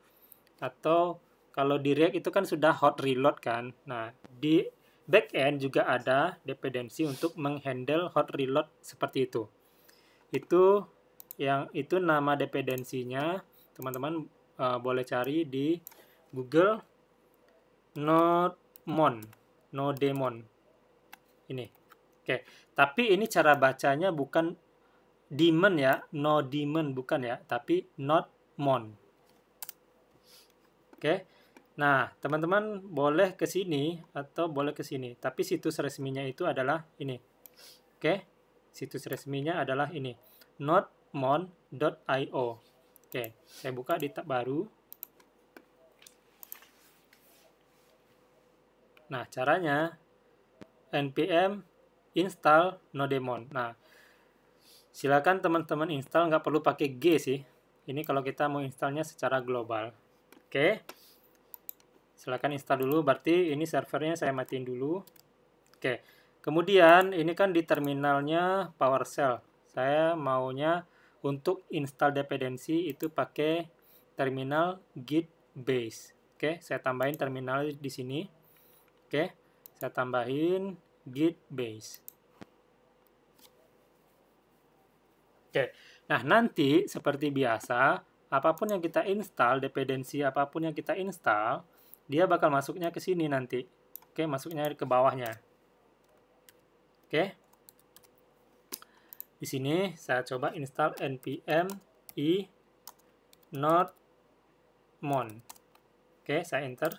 S1: Atau kalau di React itu kan sudah hot reload kan. Nah, di backend juga ada dependensi untuk menghandle hot reload seperti itu. Itu nama dependensinya, teman-teman boleh cari di Google Nodemon. Ini. Oke, tapi ini cara bacanya bukan daemon ya, Nodemon bukan ya, tapi Nodemon. Oke. Nah, teman-teman boleh ke sini atau boleh ke sini, tapi situs resminya itu adalah ini. Oke. Situs resminya adalah ini, nodemon.io. Oke, saya buka di tab baru. Nah, caranya npm install nodemon. Nah, silakan teman-teman install, nggak perlu pakai G sih. Ini kalau kita mau installnya secara global. Oke. Silakan install dulu, berarti ini servernya saya matiin dulu. Oke. Kemudian ini kan di terminalnya PowerShell. Saya maunya untuk install dependensi itu pakai terminal git base. Oke, saya tambahin terminal di sini. Oke, saya tambahin git base. Oke, nah nanti seperti biasa, apapun yang kita install, dependensi apapun yang kita install, dia bakal masuknya ke sini nanti. Oke, masuknya ke bawahnya. Oke. Di sini saya coba install npm i nodemon. Oke, saya enter.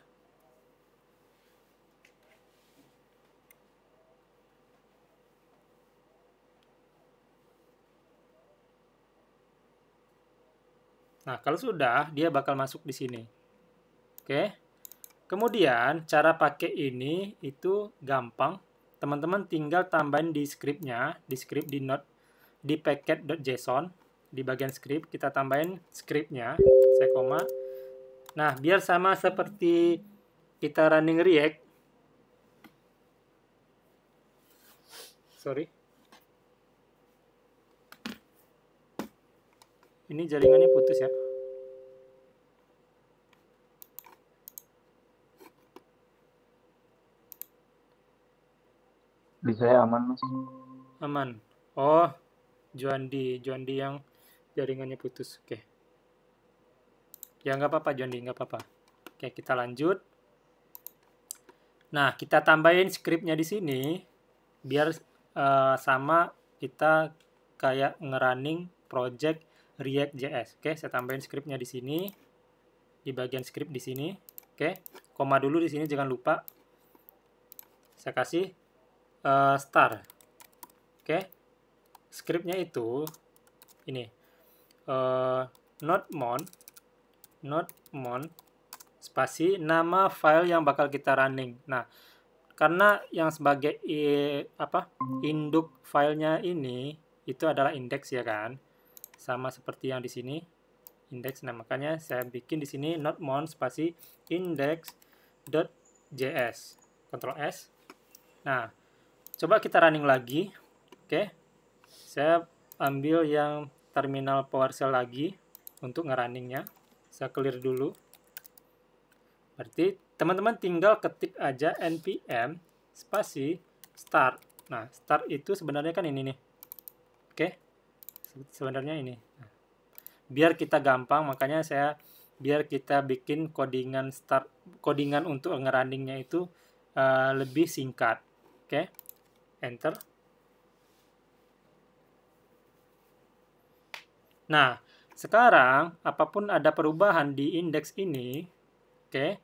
S1: Nah, kalau sudah, dia bakal masuk di sini. Oke. Kemudian, cara pakai ini itu gampang. Teman-teman tinggal tambahin di script-nya, di script di node, di packet.json, di bagian script, kita tambahin script-nya, saya koma. Nah, biar sama seperti kita running React. Sorry. Ini jaringannya putus ya.
S4: Di saya aman, Mas.
S1: Aman. Oh, Juandi yang jaringannya putus. Oke. Ya nggak apa-apa Juandi, nggak apa-apa. Oke, kita lanjut. Nah, kita tambahin scriptnya di sini biar sama kita kayak ngerunning project React.js. Oke, saya tambahin scriptnya di sini, di bagian script di sini. Oke, koma dulu di sini jangan lupa. Saya kasih star. Oke, scriptnya itu ini nodemon spasi nama file yang bakal kita running. Nah, karena yang sebagai induk filenya ini itu adalah indeks ya kan, sama seperti yang di sini indeks. Nah makanya saya bikin di sini notmon spasi index.js, Ctrl S. Nah coba kita running lagi. Oke, saya ambil yang terminal PowerShell lagi untuk ngerunningnya. Saya clear dulu. Berarti teman-teman tinggal ketik aja npm spasi start. Nah start itu sebenarnya kan ini nih. Oke, sebenarnya ini. Nah, biar kita gampang, makanya biar kita bikin codingan untuk ngerunningnya itu lebih singkat. Oke, enter. Nah sekarang apapun ada perubahan di indeks ini, oke,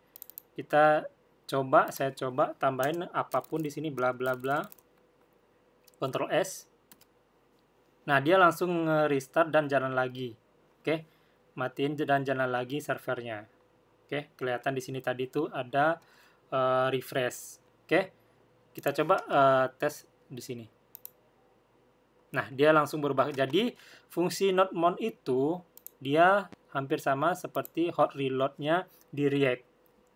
S1: saya coba tambahin apapun di sini bla bla bla, Ctrl S. Nah dia langsung restart dan jalan lagi. Oke, matiin dan jalan lagi servernya. Oke, kelihatan di sini tadi tuh ada refresh. Oke, kita coba tes di sini. Nah, dia langsung berubah. Jadi, fungsi notmon itu dia hampir sama seperti hot reload-nya di React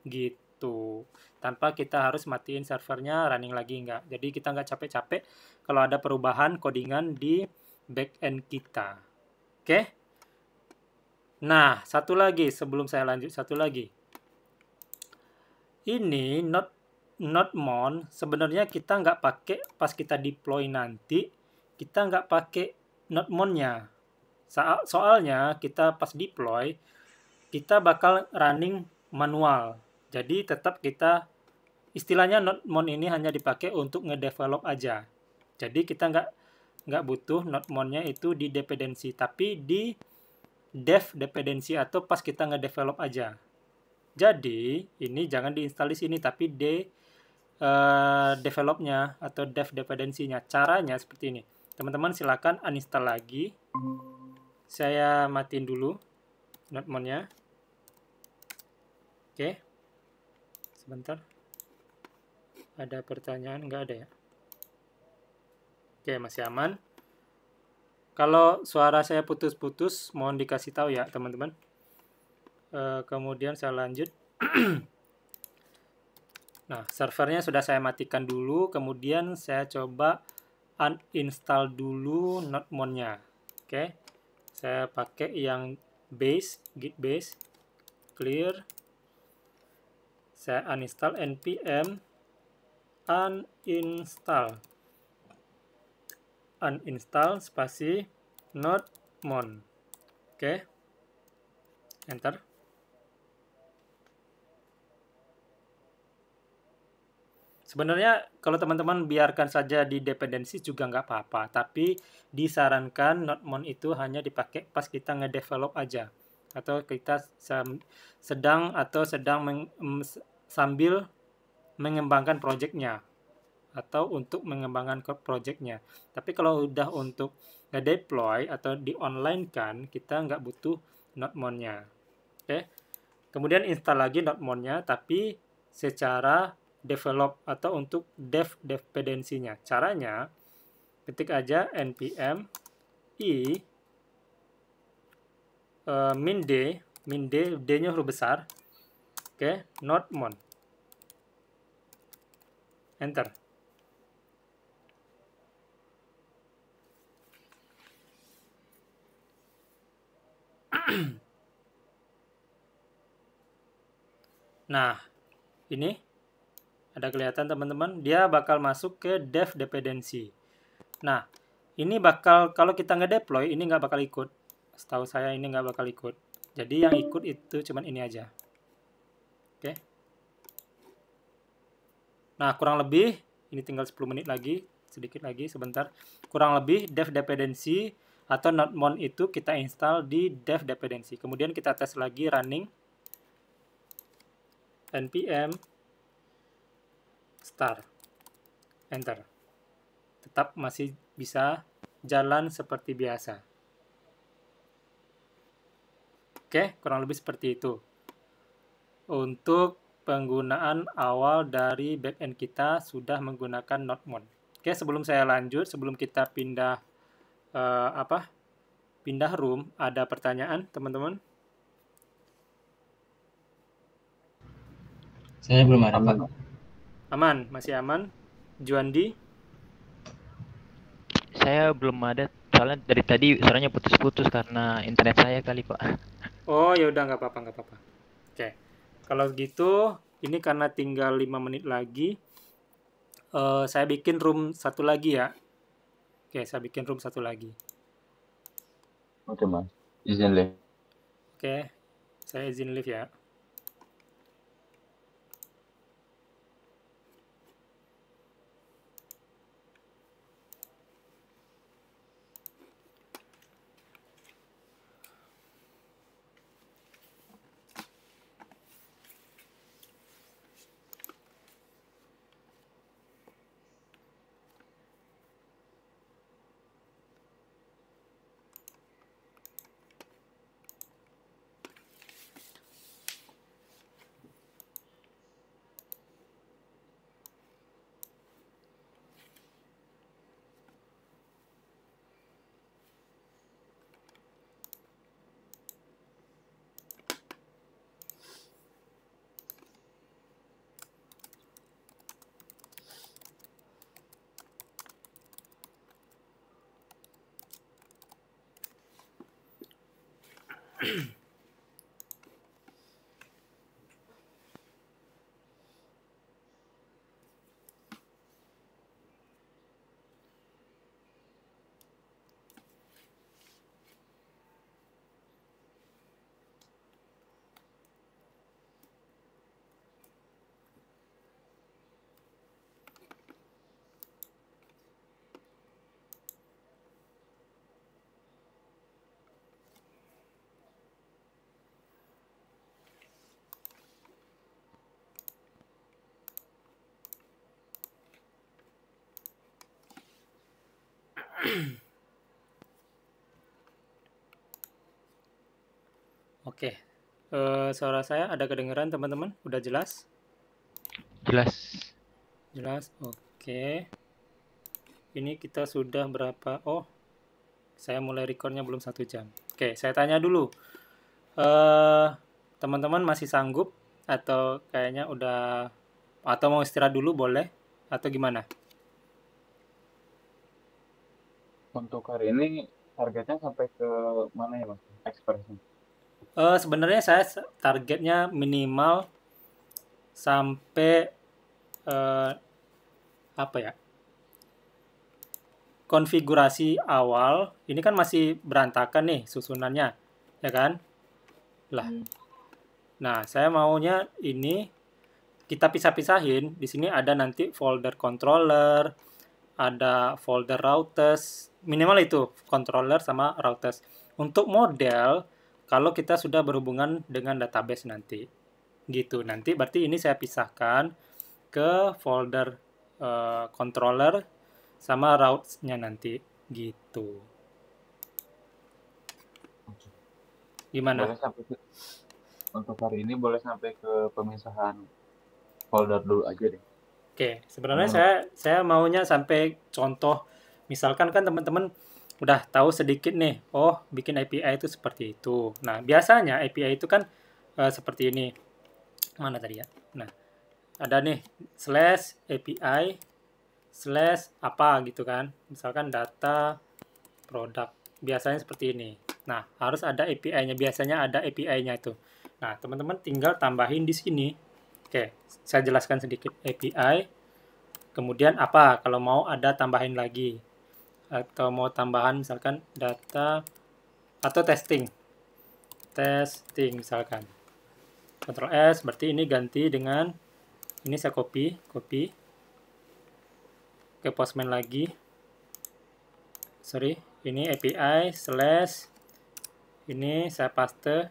S1: gitu. Tanpa kita harus matiin servernya, running lagi enggak. Jadi kita nggak capek-capek kalau ada perubahan codingan di backend kita. Oke? Nah, satu lagi sebelum saya lanjut, satu lagi. Ini notmon sebenarnya kita nggak pakai pas kita deploy nanti, kita nggak pakai notmonnya. Soalnya kita pas deploy, kita bakal running manual. Jadi tetap kita, istilahnya notmon ini hanya dipakai untuk ngedevelop aja. Jadi kita nggak butuh notmonnya itu di dependency, tapi di dev dependency atau pas kita ngedevelop aja. Jadi ini jangan diinstal di sini, tapi di developnya atau dev dependensinya. Caranya seperti ini. Teman-teman silakan uninstall lagi. Saya matiin dulu notmonnya. Oke. Sebentar. Ada pertanyaan? Nggak ada ya? Oke, masih aman. Kalau suara saya putus-putus, mohon dikasih tahu ya, teman-teman. Kemudian saya lanjut. Nah, servernya sudah saya matikan dulu. Kemudian saya coba uninstall dulu notmonnya. Oke. Saya pakai yang base, git base, clear. Saya uninstall npm uninstall spasi notmon. Oke. Enter. Sebenarnya kalau teman-teman biarkan saja di dependensi juga nggak apa-apa, tapi disarankan notmon itu hanya dipakai pas kita ngedevelop aja, atau kita sambil mengembangkan projectnya, atau untuk mengembangkan projectnya. Tapi kalau udah untuk nge-deploy atau di-online kan, kita nggak butuh notmonnya. Oke. Kemudian install lagi notmonnya, tapi secara develop atau untuk dev dependensinya. Caranya ketik aja npm i min d, d-nya huruf besar. Oke, notmon. Enter. Nah, ini ada kelihatan teman-teman, dia bakal masuk ke dev dependency. Nah, ini bakal, kalau kita nge-deploy, ini nggak bakal ikut. Setahu saya ini nggak bakal ikut. Jadi yang ikut itu cuman ini aja. Oke. Nah, kurang lebih, ini tinggal 10 menit lagi, sedikit lagi, sebentar. Kurang lebih dev dependency atau notmon itu kita install di dev dependency. Kemudian kita tes lagi running npm start, enter. Tetap masih bisa jalan seperti biasa. Oke, kurang lebih seperti itu. Untuk penggunaan awal dari backend kita sudah menggunakan NodeMon. Oke, sebelum saya lanjut, sebelum kita pindah pindah room, ada pertanyaan teman-teman?
S3: Saya belum ada,
S4: Aman.
S3: Pak.
S1: Aman, masih aman? Juandi?
S2: Saya belum ada, soalnya dari tadi suaranya putus-putus karena internet saya kali, Pak.
S1: Oh, ya udah nggak apa-apa. Oke. Kalau gitu, ini karena tinggal 5 menit lagi, saya bikin room satu lagi ya. Oke, saya bikin room satu lagi.
S4: Oke, Mas. Izin live.
S1: Oke, saya izin live ya. Oke, suara saya ada kedengeran teman-teman? Udah jelas?
S2: Jelas.
S1: Jelas, oke. Ini kita sudah berapa? Oh, saya mulai recordnya belum 1 jam. Oke, saya tanya dulu. Teman-teman masih sanggup? Atau kayaknya udah... Atau mau istirahat dulu boleh? Atau gimana?
S4: Untuk hari ini targetnya sampai ke mana ya, Mas? Expressnya.
S1: Sebenarnya saya targetnya minimal sampai apa ya? Konfigurasi awal ini kan masih berantakan nih susunannya, ya kan? Lah. Nah, saya maunya ini kita pisah-pisahin. Di sini ada nanti folder controller, ada folder routers, minimal itu controller sama routers. Untuk model kalau kita sudah berhubungan dengan database nanti. Gitu. Nanti berarti ini saya pisahkan ke folder controller sama routes-nya nanti gitu. Gimana?
S4: Boleh sampai ke, untuk hari ini boleh sampai ke pemisahan folder dulu aja deh.
S1: Oke, sebenarnya saya maunya sampai contoh, misalkan kan teman-teman udah tahu sedikit nih, oh bikin API itu seperti itu. Nah, biasanya API itu kan seperti ini. Mana tadi ya? Nah, ada nih slash API slash apa gitu kan. Misalkan data produk. Biasanya seperti ini. Nah, harus ada API-nya. Biasanya ada API-nya itu. Nah, teman-teman tinggal tambahin di sini. Oke, saya jelaskan sedikit API. Kemudian apa kalau mau ada tambahin lagi. Atau mau tambahan misalkan data atau testing. Testing misalkan. Ctrl S, berarti ini ganti dengan, ini saya copy ke Postman lagi. Sorry, ini API slash, ini saya paste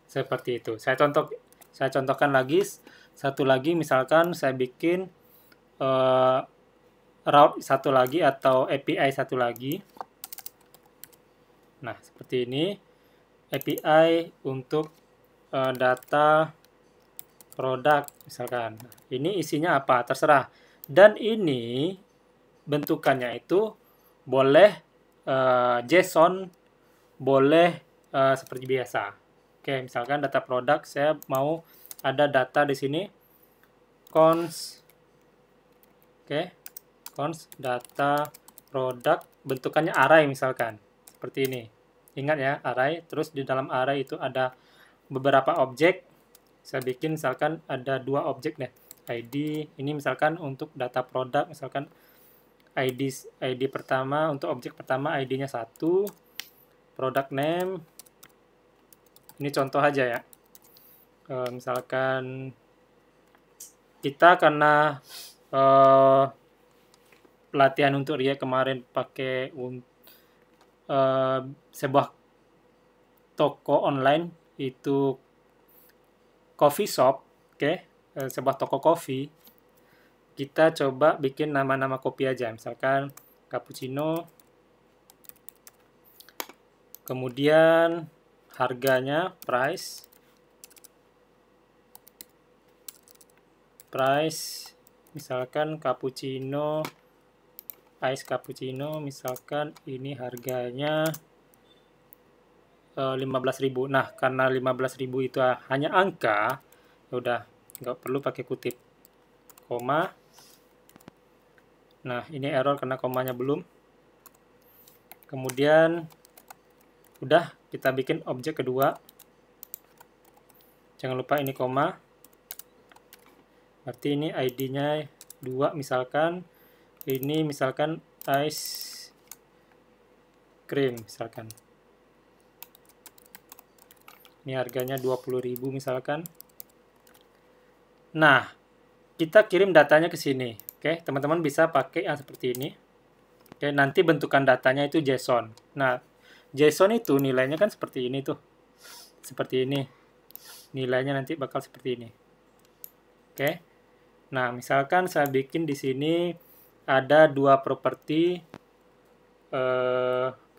S1: seperti itu. Saya contohkan lagi, satu lagi misalkan saya bikin route satu lagi atau API satu lagi. Nah, seperti ini API untuk data produk misalkan. Ini isinya apa? Terserah. Dan ini bentukannya itu boleh JSON, boleh seperti biasa. Oke, misalkan data produk, saya mau ada data di sini cons. Oke, cons data produk, bentukannya array misalkan. Seperti ini. Ingat ya, array. Terus di dalam array itu ada beberapa objek. Saya bikin misalkan ada 2 objek deh. ID, ini misalkan untuk data produk, misalkan ID pertama, untuk objek pertama ID-nya 1, product name, ini contoh aja ya. Misalkan kita karena pelatihan untuk React kemarin pakai sebuah toko online, itu coffee shop, oke, sebuah toko kopi. Kita coba bikin nama-nama kopi aja, misalkan cappuccino. Kemudian harganya, price, misalkan cappuccino, ice cappuccino, misalkan ini harganya 15.000. Nah, karena 15.000 itu hanya angka, ya udah nggak perlu pakai kutip, koma. Nah, ini error karena komanya belum. Kemudian udah, kita bikin objek kedua. Jangan lupa ini koma. Berarti ini ID-nya 2 misalkan. Ini misalkan ice cream misalkan. Ini harganya 20.000 misalkan. Nah, kita kirim datanya ke sini. Oke, teman-teman bisa pakai yang seperti ini. Oke, nanti bentukan datanya itu JSON. Nah, JSON itu nilainya kan seperti ini tuh. Seperti ini. Nilainya nanti bakal seperti ini. Oke. Nah, misalkan saya bikin di sini ada 2 properti.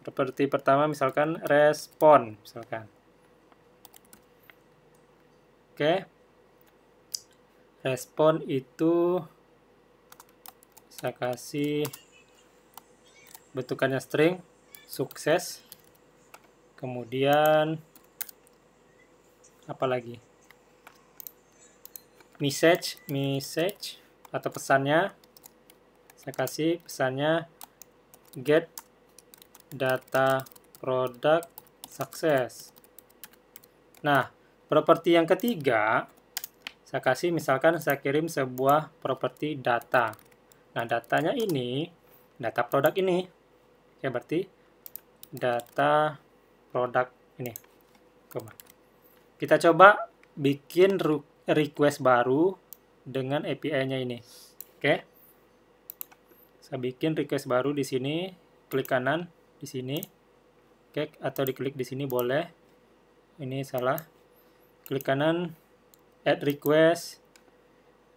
S1: Properti pertama misalkan respon misalkan. Oke, respon itu saya kasih bentukannya string, sukses. Kemudian apa lagi? Message atau pesannya. Saya kasih pesannya get data product success. Nah, properti yang ketiga, saya kasih misalkan saya kirim sebuah properti data. Nah, datanya ini, data produk ini. Ya, berarti data produk ini. Kita coba bikin request baru dengan API-nya ini. Oke. Saya bikin request baru di sini, klik kanan di sini. Oke, atau diklik di sini boleh. Ini salah. Klik kanan, add request,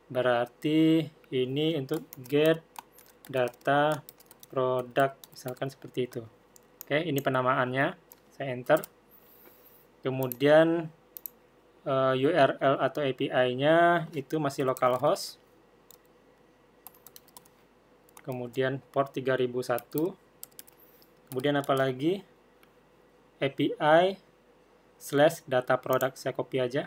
S1: berarti ini untuk get data product, misalkan seperti itu. Oke, ini penamaannya, saya enter. Kemudian URL atau API-nya itu masih localhost. Kemudian port 3001. Kemudian apa lagi? API / data product, saya copy aja.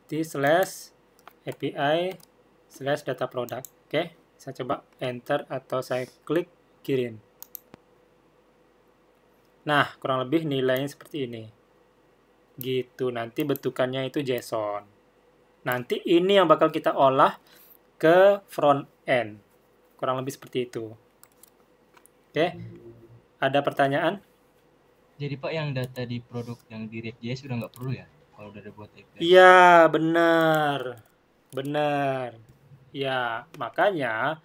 S1: Di / API / data product. Oke, saya coba enter atau saya klik kirim. Nah, kurang lebih nilainya seperti ini. Gitu, nanti bentukannya itu JSON. Nanti ini yang bakal kita olah ke front end. Kurang lebih seperti itu. Oke, ada pertanyaan?
S3: Jadi Pak, yang data di produk yang di React.js udah nggak perlu ya? Kalau udah ada buat API.
S1: Iya, benar. Benar. Ya, makanya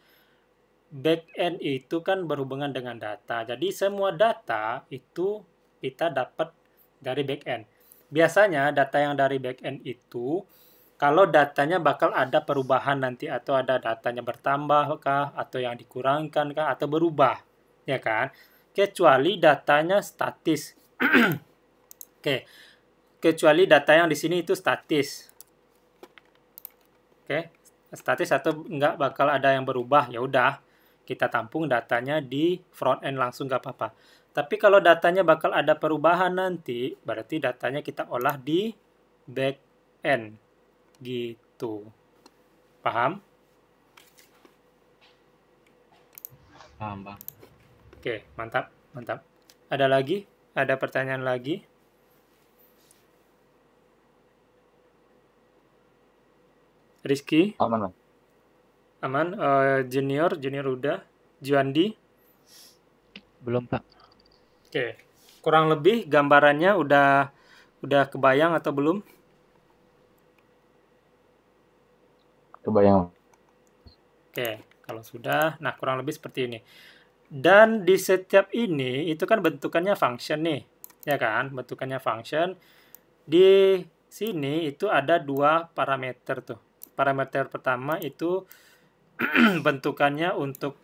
S1: backend itu kan berhubungan dengan data. Jadi semua data itu kita dapat dari backend. Biasanya data yang dari backend itu, kalau datanya bakal ada perubahan nanti, atau ada datanya bertambah kah, atau yang dikurangkan kah, atau berubah, ya kan? Kecuali datanya statis. Oke, kecuali data yang di sini itu statis. Oke, statis atau nggak bakal ada yang berubah, ya udah kita tampung datanya di front end langsung nggak apa-apa. Tapi kalau datanya bakal ada perubahan nanti, berarti datanya kita olah di back end gitu. Paham?
S3: Paham, Bang.
S1: Oke, mantap, mantap. Ada lagi? Ada pertanyaan lagi? Rizky?
S4: Aman lah.
S1: Aman? Junior udah. Juandi?
S2: Belum, Pak.
S1: Oke. Kurang lebih gambarannya udah kebayang atau belum?
S4: Kebayang.
S1: Oke, kalau sudah, nah kurang lebih seperti ini. Dan di setiap ini itu kan bentukannya function nih, ya kan? Bentukannya function. Di sini itu ada dua parameter tuh. Parameter pertama itu bentukannya untuk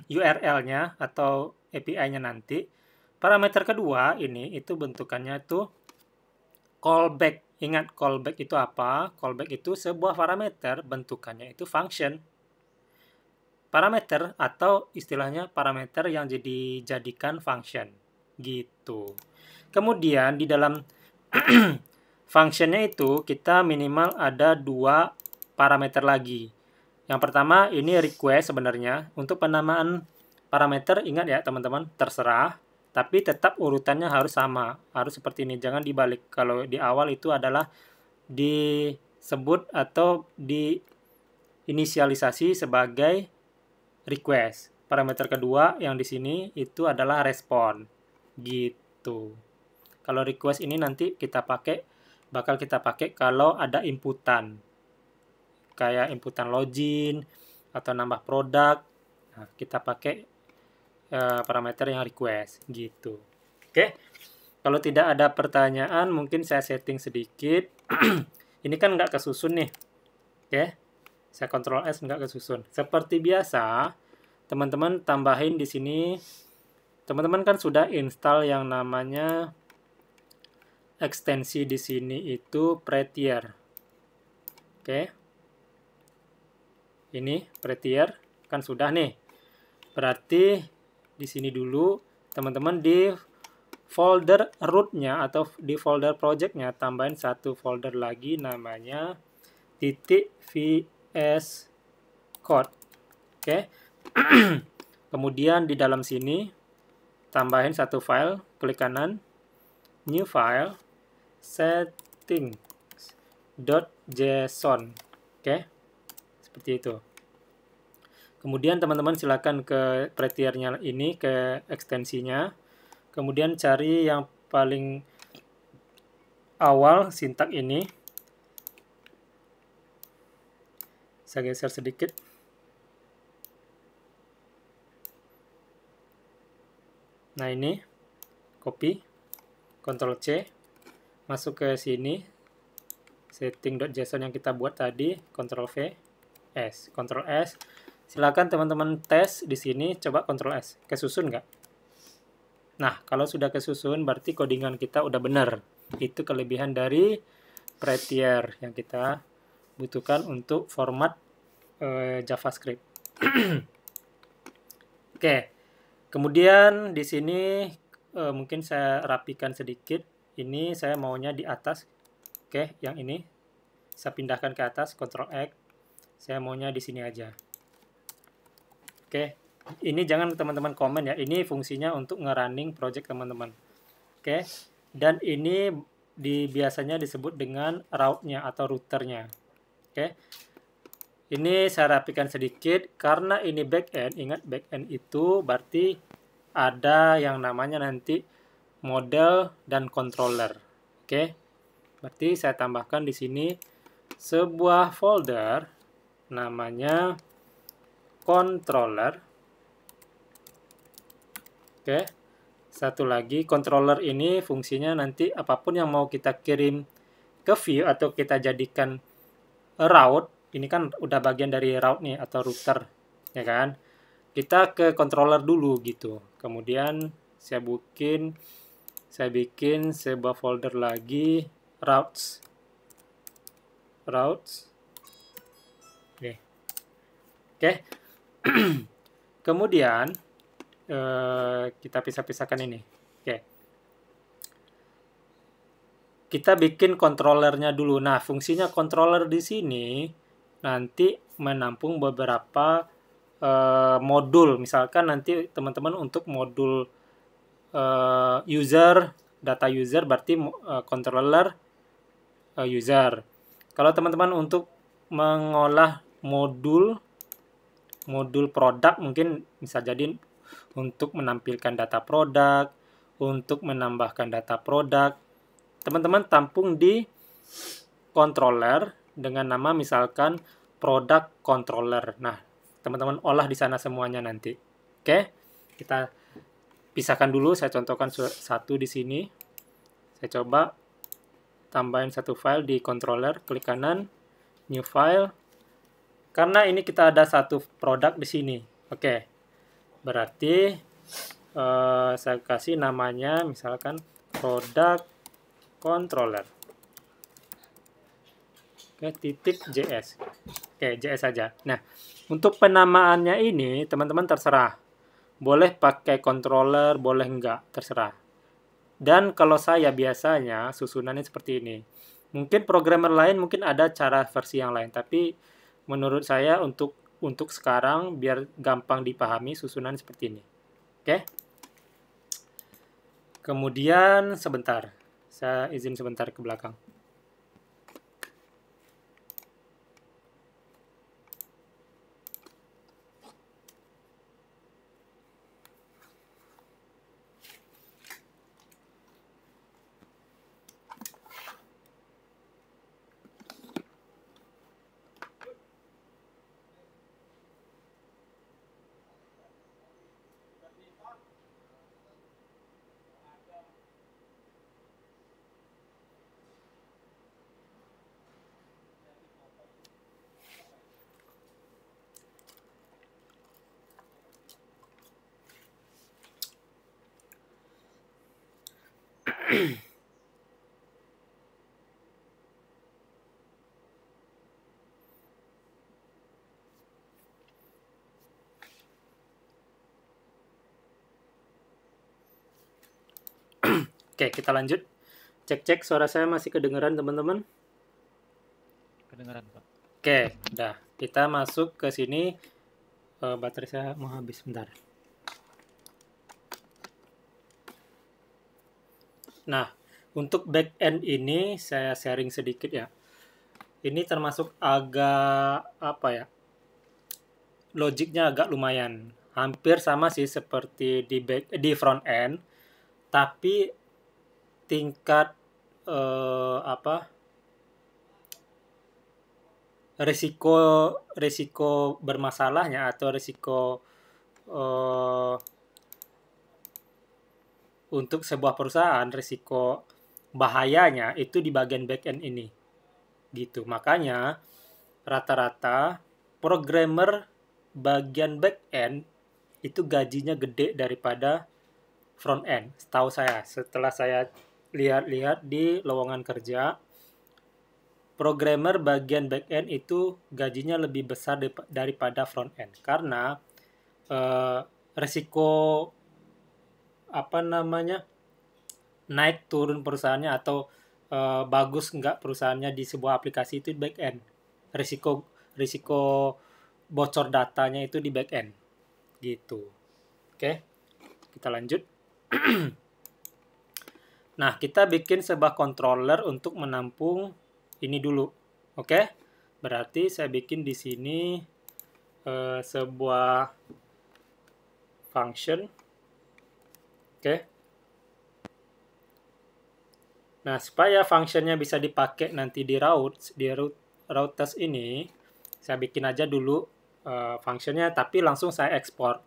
S1: URL-nya atau API-nya nanti. Parameter kedua ini itu bentukannya tuh callback. Ingat callback itu apa? Callback itu sebuah parameter, bentukannya itu function. Parameter atau istilahnya parameter yang dijadikan function. Gitu. Kemudian di dalam functionnya itu kita minimal ada dua parameter lagi. Yang pertama ini request sebenarnya. Untuk penamaan parameter ingat ya teman-teman, terserah. Tapi tetap urutannya harus sama. Harus seperti ini, jangan dibalik. Kalau di awal itu adalah disebut atau diinisialisasi sebagai request. Parameter kedua yang di sini itu adalah respon. Gitu. Kalau request ini nanti bakal kita pakai kalau ada inputan. Kayak inputan login atau nambah produk. Nah, kita pakai parameter yang request gitu. Oke. Kalau tidak ada pertanyaan, mungkin saya setting sedikit. Ini kan nggak kesusun nih. Oke. Saya Ctrl S nggak kesusun. Seperti biasa, teman-teman tambahin di sini. Teman-teman kan sudah install yang namanya ekstensi di sini itu Prettier. Oke. Ini Prettier kan sudah nih. Berarti di sini dulu teman-teman di folder rootnya atau di folder projectnya tambahin satu folder lagi namanya .vs code. Oke. Kemudian di dalam sini tambahin satu file, klik kanan, new file, settings.json. Oke. Seperti itu. Kemudian teman-teman silakan ke Prettiernya ini, ke ekstensinya. Kemudian cari yang paling awal sintak ini. Saya geser sedikit. Nah ini, copy, Ctrl C, masuk ke sini, setting.json yang kita buat tadi, Ctrl V, S, Ctrl S. Silakan teman-teman tes di sini, coba Ctrl S. Kesusun nggak? Nah, kalau sudah kesusun, berarti codingan kita udah benar. Itu kelebihan dari Prettier yang kita butuhkan untuk format JavaScript. Oke, kemudian di sini mungkin saya rapikan sedikit. Ini saya maunya di atas. Oke, yang ini saya pindahkan ke atas, Ctrl X. Saya maunya di sini aja. Oke, ini jangan teman-teman komen ya. Ini fungsinya untuk nge-running project teman-teman. Oke, dan ini biasanya disebut dengan route-nya atau routernya. Oke, ini saya rapikan sedikit karena ini backend. Ingat backend itu berarti ada yang namanya nanti model dan controller. Oke, berarti saya tambahkan di sini sebuah folder namanya controller. Oke. Satu lagi, controller ini fungsinya nanti apapun yang mau kita kirim ke view atau kita jadikan route, ini kan udah bagian dari route nih atau router, ya kan? Kita ke controller dulu gitu. Kemudian saya bikin Saya bikin sebuah folder lagi, routes. Oke. Kemudian kita pisah-pisahkan ini. Oke. Kita bikin controllernya dulu. Nah, fungsinya controller di sini nanti menampung beberapa modul. Misalkan nanti teman-teman untuk modul data user berarti controller user. Kalau teman-teman untuk mengolah modul produk, mungkin bisa jadi untuk menampilkan data produk, untuk menambahkan data produk, teman-teman tampung di controller dengan nama misalkan product controller. Nah, teman-teman olah di sana semuanya nanti. Oke, kita pisahkan dulu. Saya contohkan satu di sini. Saya coba tambahin satu file di controller, klik kanan, new file. Karena ini kita ada satu produk di sini. Oke, berarti saya kasih namanya misalkan product controller. Oke, .js. Oke, JS saja. Nah, untuk penamaannya ini teman-teman terserah. Boleh pakai controller, boleh enggak, terserah. Dan kalau saya biasanya susunannya seperti ini. Mungkin programmer lain mungkin ada cara versi yang lain, tapi menurut saya untuk sekarang biar gampang dipahami susunan seperti ini. Oke. Kemudian sebentar. Saya izin sebentar ke belakang. Oke, kita lanjut. Cek-cek suara saya masih kedengeran, teman-teman?
S2: Kedengeran, Pak.
S1: Oke, udah. Kita masuk ke sini. Baterai saya mau habis, bentar. Nah, untuk back-end ini saya sharing sedikit ya. Ini termasuk agak, apa ya, logiknya agak lumayan. Hampir sama sih seperti di front-end, tapi tingkat risiko bermasalahnya atau risiko untuk sebuah perusahaan, risiko bahayanya itu di bagian back-end ini. Gitu. Makanya rata-rata programmer bagian back-end itu gajinya gede daripada front-end. Setahu saya, setelah saya lihat-lihat di lowongan kerja, programmer bagian back-end itu gajinya lebih besar daripada front-end. Karena resiko naik turun perusahaannya atau bagus enggak perusahaannya di sebuah aplikasi itu di back-end. Risiko bocor datanya itu di back-end. Gitu. Oke. Kita lanjut. Nah, kita bikin sebuah controller untuk menampung ini dulu. Oke. Berarti saya bikin di sini sebuah function. Oke. Nah, supaya functionnya bisa dipakai nanti di routes ini, saya bikin aja dulu functionnya, tapi langsung saya ekspor.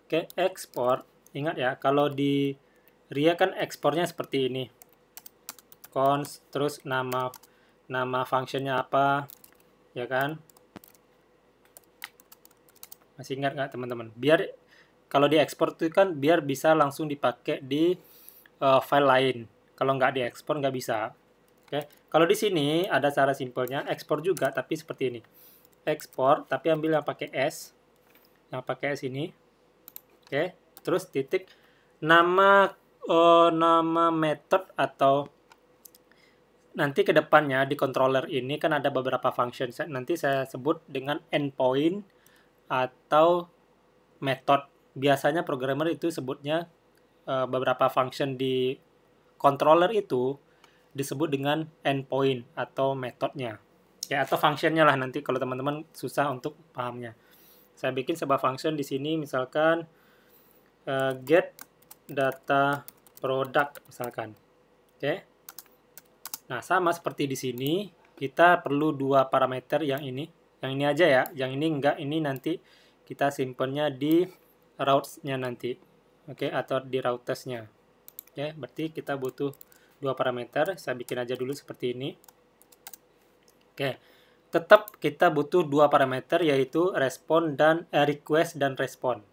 S1: Oke, ekspor. Ingat ya, kalau di RIA kan ekspornya seperti ini. Const, terus nama functionnya apa, ya kan? Masih ingat nggak teman-teman? Biar kalau diekspor itu kan biar bisa langsung dipakai di file lain. Kalau nggak diekspor nggak bisa. Oke, kalau di sini ada cara simpelnya, ekspor juga tapi seperti ini. Ekspor tapi ambil yang pakai S, ini. Oke, terus titik nama method atau nanti ke depannya di controller ini kan ada beberapa function. Nanti saya sebut dengan endpoint atau method. Biasanya programmer itu sebutnya beberapa function di controller itu disebut dengan endpoint atau metodnya. Ya, atau functionnya lah nanti kalau teman-teman susah untuk pahamnya. Saya bikin sebuah function di sini misalkan get data product misalkan. Oke. Nah, sama seperti di sini, kita perlu dua parameter yang ini. Yang ini aja ya, yang ini enggak, ini nanti kita simpennya di routes-nya nanti. Oke, atau di routers-nya. Oke, berarti kita butuh dua parameter. Saya bikin aja dulu seperti ini. Oke, tetap kita butuh dua parameter yaitu request dan respond.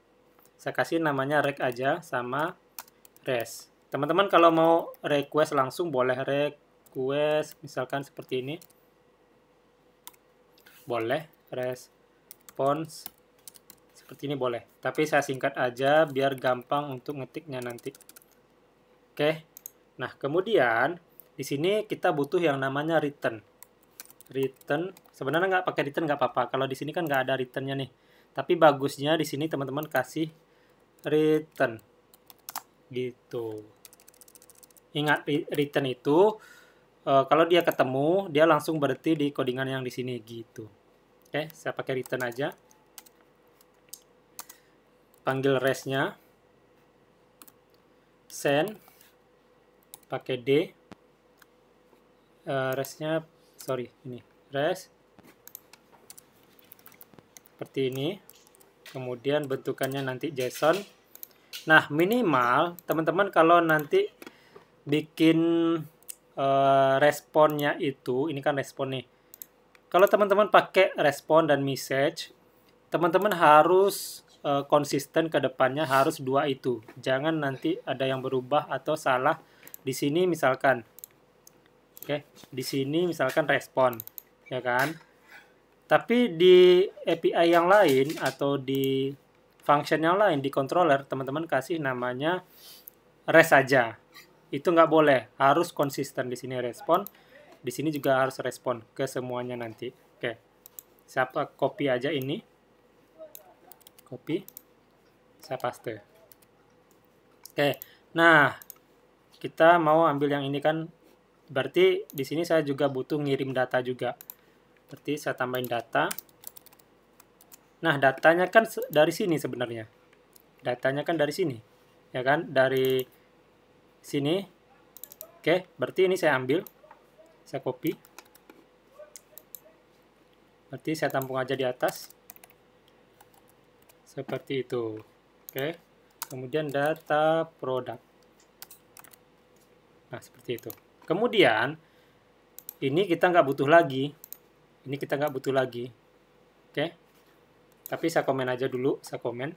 S1: Saya kasih namanya rec aja sama res. Teman-teman kalau mau request langsung boleh request misalkan seperti ini. Boleh, response seperti ini boleh. Tapi saya singkat aja biar gampang untuk ngetiknya nanti. Oke. Nah, kemudian di sini kita butuh yang namanya return. Return, sebenarnya nggak pakai return nggak apa-apa. Kalau di sini kan nggak ada returnnya nih. Tapi bagusnya di sini teman-teman kasih return. Gitu. Ingat return itu kalau dia ketemu, dia langsung berhenti di codingan yang di sini gitu. Oke, saya pakai return aja. Panggil res-nya. Send. Pakai D. Res-nya, sorry, ini. Res. Seperti ini. Kemudian bentukannya nanti JSON. Nah, minimal, teman-teman kalau nanti bikin responnya itu, ini kan respon nih. Kalau teman-teman pakai respon dan message, teman-teman harus konsisten ke depannya, harus dua itu. Jangan nanti ada yang berubah atau salah. Di sini misalkan, oke, di sini misalkan respon, ya kan? Tapi di API yang lain atau di function yang lain di controller, teman-teman kasih namanya res saja. Itu nggak boleh, harus konsisten. Di sini respon, di sini juga harus respon ke semuanya nanti. Oke, siapa copy aja ini, copy, saya paste. Oke, nah kita mau ambil yang ini kan, berarti di sini saya juga butuh ngirim data juga. Berarti saya tambahin data. Nah, datanya kan dari sini sebenarnya. Datanya kan dari sini, ya kan? Dari sini. Oke, berarti ini saya ambil. Saya copy. Berarti saya tampung aja di atas. Seperti itu. Oke. Kemudian data product. Nah, seperti itu. Kemudian, ini kita nggak butuh lagi. Ini kita nggak butuh lagi. Oke. Tapi saya komen aja dulu. Saya komen.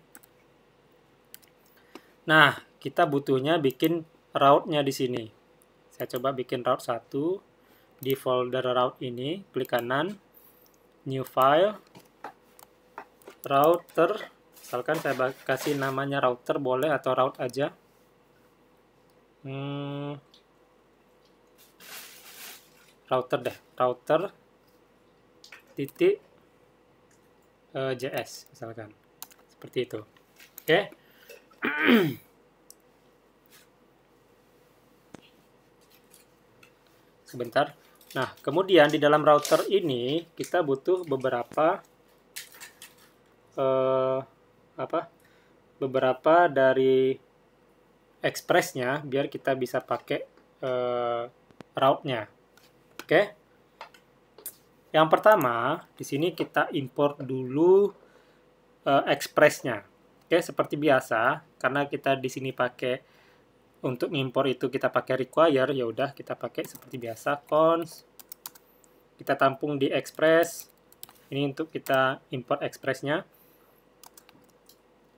S1: Nah, kita butuhnya bikin route-nya di sini. Saya coba bikin route 1 di folder route ini, klik kanan, new file, router, misalkan saya kasih namanya router boleh atau route aja. Router deh, router titik JS misalkan. Seperti itu. Oke. Sebentar. Nah, kemudian di dalam router ini kita butuh beberapa beberapa dari express-nya biar kita bisa pakai route-nya. Oke. Yang pertama, di sini kita import dulu express-nya. Oke, seperti biasa, karena kita di sini pakai untuk import itu kita pakai require, ya udah kita pakai seperti biasa cons. Kita tampung di express. Ini untuk kita import express-nya.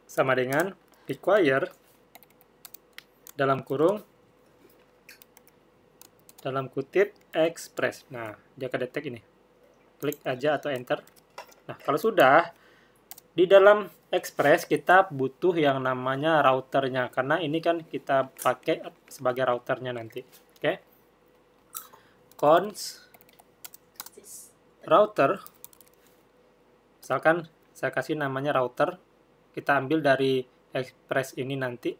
S1: Sama dengan require dalam kurung dalam kutip express. Nah, dia kedetek ini. Klik aja atau enter. Nah, kalau sudah, di dalam express kita butuh yang namanya routernya. Karena ini kan kita pakai sebagai routernya nanti. Oke. Cons router. Misalkan saya kasih namanya router. Kita ambil dari express ini nanti.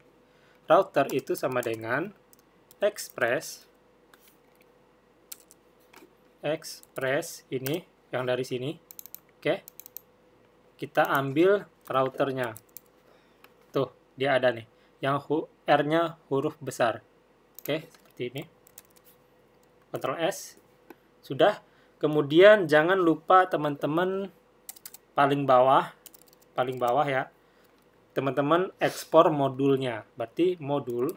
S1: Router itu sama dengan express ini yang dari sini. Oke. Kita ambil routernya. Tuh, dia ada nih. Yang R-nya huruf besar. Oke, seperti ini. Ctrl S. Sudah. Kemudian jangan lupa teman-teman paling bawah ya. Teman-teman ekspor modulnya. Berarti modul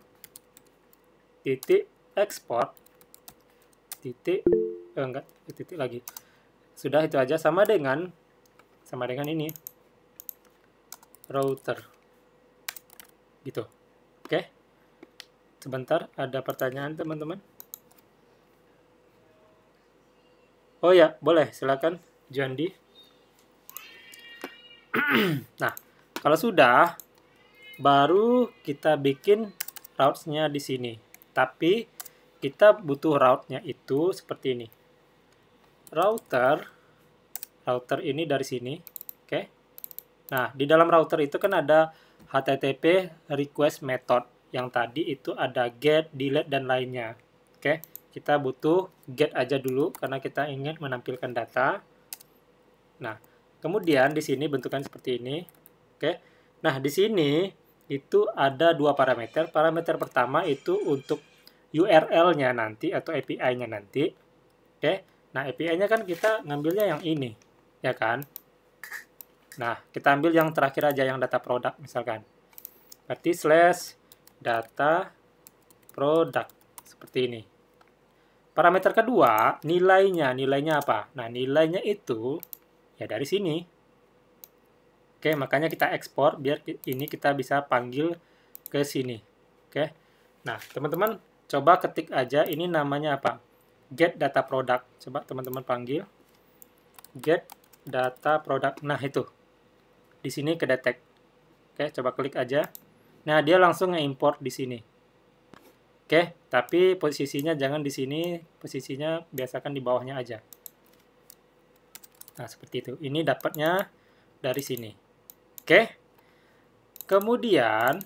S1: titik ekspor titik enggak titik lagi. Sudah, itu aja, sama dengan ini router gitu. Oke, sebentar, ada pertanyaan teman-teman? Oh ya, boleh, silakan Juandi. Nah, kalau sudah, baru kita bikin routes-nya di sini. Tapi kita butuh route-nya itu seperti ini. Router ini dari sini. Oke. Nah, di dalam router itu kan ada HTTP request method. Yang tadi itu ada get, delete, dan lainnya. Oke. Kita butuh get aja dulu karena kita ingin menampilkan data. Nah, kemudian di sini bentukannya seperti ini. Oke. Nah, di sini itu ada dua parameter. Parameter pertama itu untuk URL-nya nanti atau API-nya nanti. Oke. Nah, API-nya kan kita ngambilnya yang ini, ya kan? Nah, kita ambil yang terakhir aja, yang data produk misalkan. Berarti /data product seperti ini. Parameter kedua, nilainya apa? Nah, nilainya itu ya dari sini. Oke, makanya kita ekspor biar ini kita bisa panggil ke sini. Oke. Nah, teman-teman coba ketik aja ini namanya apa? Get data product. Coba teman-teman panggil get data product. Nah, itu. Di sini kedetek. Oke, coba klik aja. Nah, dia langsung nge-import di sini. Oke, tapi posisinya jangan di sini, posisinya biasakan di bawahnya aja. Nah, seperti itu. Ini dapatnya dari sini. Oke. Kemudian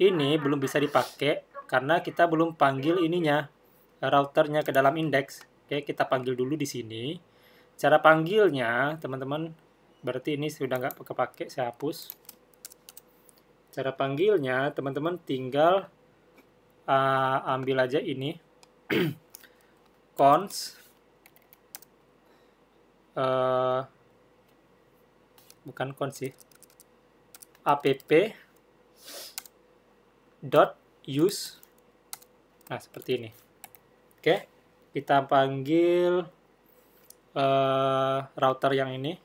S1: ini belum bisa dipakai karena kita belum panggil ininya, routernya ke dalam indeks. Oke, kita panggil dulu di sini. Cara panggilnya, teman-teman, berarti ini sudah nggak kepake, saya hapus. Cara panggilnya, teman-teman tinggal ambil aja ini cons bukan cons sih, app.use. Nah, seperti ini. Oke, kita panggil router yang ini,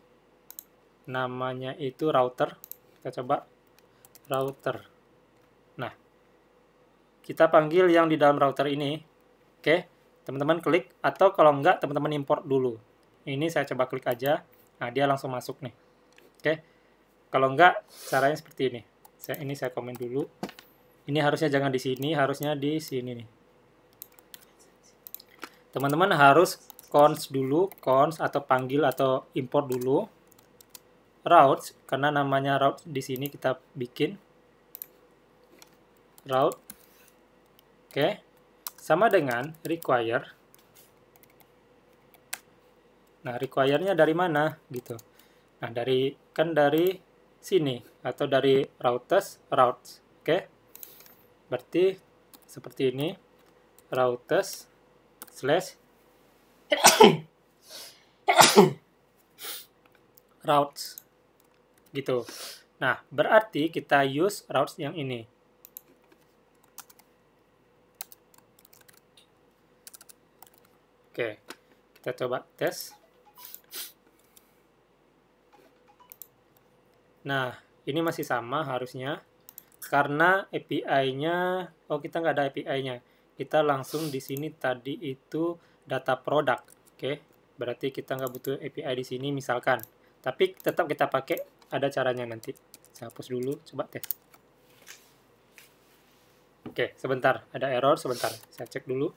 S1: namanya itu router. Kita coba router. Nah, kita panggil yang di dalam router ini. Oke, teman-teman klik, atau kalau enggak teman-teman import dulu. Ini saya coba klik aja. Nah, dia langsung masuk nih. Oke, kalau enggak caranya seperti ini. Saya komen dulu. Ini harusnya jangan di sini, harusnya di sini nih. Teman-teman harus cons dulu, cons atau panggil atau import dulu routes, karena namanya route di sini kita bikin route. Oke, sama dengan require. Nah, require-nya dari mana gitu. Nah, dari sini atau dari routes. Oke. Berarti seperti ini. Routes / routes gitu. Nah, berarti kita use routes yang ini. Oke, kita coba tes. Nah, ini masih sama harusnya. Karena API-nya, kita nggak ada API-nya. kita langsung di sini tadi itu data produk. Oke, berarti kita nggak butuh API di sini misalkan. Tapi tetap kita pakai, ada caranya nanti. Saya hapus dulu, coba tes. Oke, sebentar, ada error, sebentar. Saya cek dulu.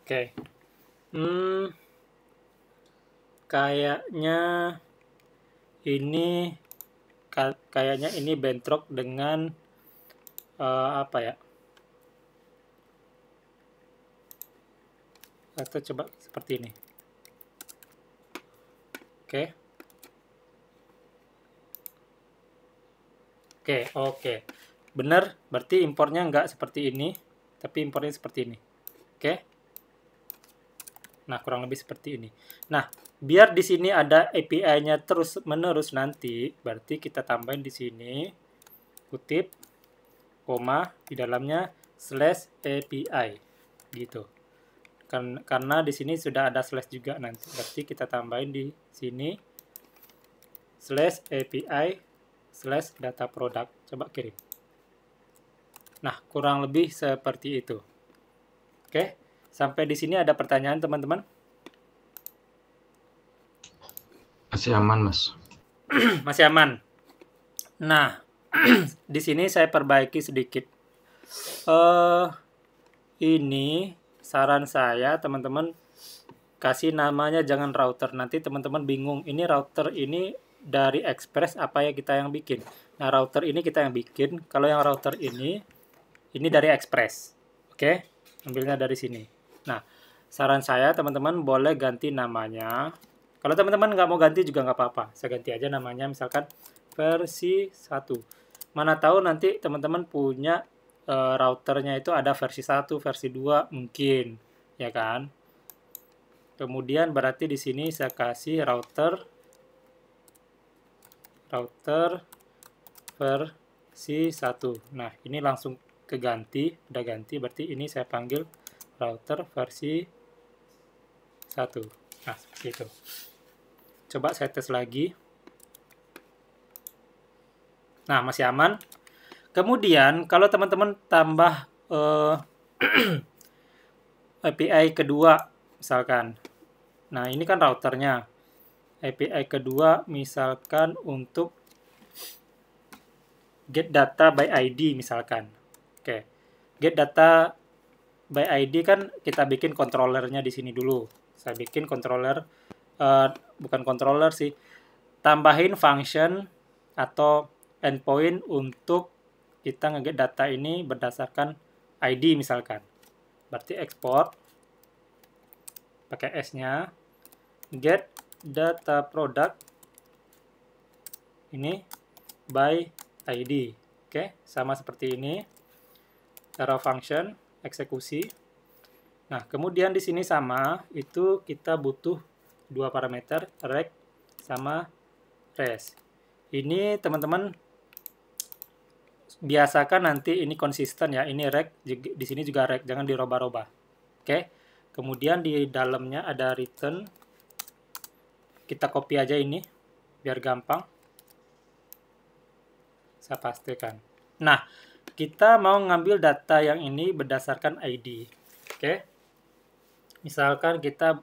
S1: Oke. Kayaknya ini bentrok dengan apa ya? Atau coba seperti ini. Oke. Oke. Benar, berarti impornya nggak seperti ini, tapi impornya seperti ini. Oke. Nah, kurang lebih seperti ini. Nah, biar di sini ada API-nya terus-menerus nanti, berarti kita tambahin di sini, kutip, koma, di dalamnya /API, gitu. Karena di sini sudah ada slash juga nanti, berarti kita tambahin di sini, /API/data product. Coba kirim. Nah, kurang lebih seperti itu. Oke. Sampai di sini ada pertanyaan, teman-teman?
S5: Masih aman, Mas.
S1: Masih aman. Nah, di sini saya perbaiki sedikit. Ini saran saya, teman-teman, kasih namanya jangan router. Nanti teman-teman bingung, ini router ini dari Express apa ya kita yang bikin. Nah, router ini kita yang bikin. Kalau yang router ini dari Express. Oke, ambilnya dari sini. Nah, saran saya teman-teman boleh ganti namanya. Kalau teman-teman nggak mau ganti juga nggak apa-apa. Saya ganti aja namanya misalkan versi 1. Mana tahu nanti teman-teman punya routernya itu ada versi 1, versi 2 mungkin, ya kan? Kemudian berarti di sini saya kasih router versi 1. Nah, ini langsung keganti, udah ganti, berarti ini saya panggil router versi 1. Nah, seperti itu. Coba saya tes lagi. Nah, masih aman. Kemudian, kalau teman-teman tambah API kedua, misalkan. Nah, ini kan routernya. API kedua, misalkan untuk get data by ID, misalkan. Oke. Get data by ID kan kita bikin controllernya di sini dulu. Saya bikin controller, bukan controller sih, tambahin function atau endpoint untuk kita nge-get data ini berdasarkan ID misalkan. Berarti export, pakai S-nya, get data product, ini by ID. Oke, sama seperti ini. Cara function, eksekusi. Nah, kemudian di sini sama, itu kita butuh dua parameter, rect sama res. Ini teman-teman biasakan nanti ini konsisten ya, ini rect, di sini juga rect, jangan dirubah-rubah. Oke. Kemudian di dalamnya ada return. Kita copy aja ini biar gampang. Saya pastikan. Nah, kita mau ngambil data yang ini berdasarkan ID. Oke. Misalkan kita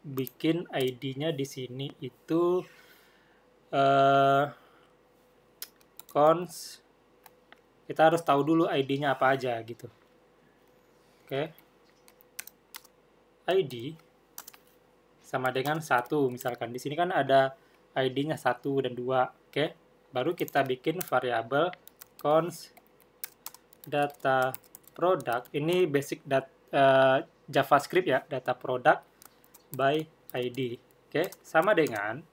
S1: bikin ID-nya di sini itu cons, kita harus tahu dulu ID-nya apa aja gitu. Oke. ID sama dengan 1 misalkan. Di sini kan ada ID-nya 1 dan 2. Oke. Baru kita bikin variabel cons data product. Ini basic JavaScript ya, data product by ID. Oke, sama dengan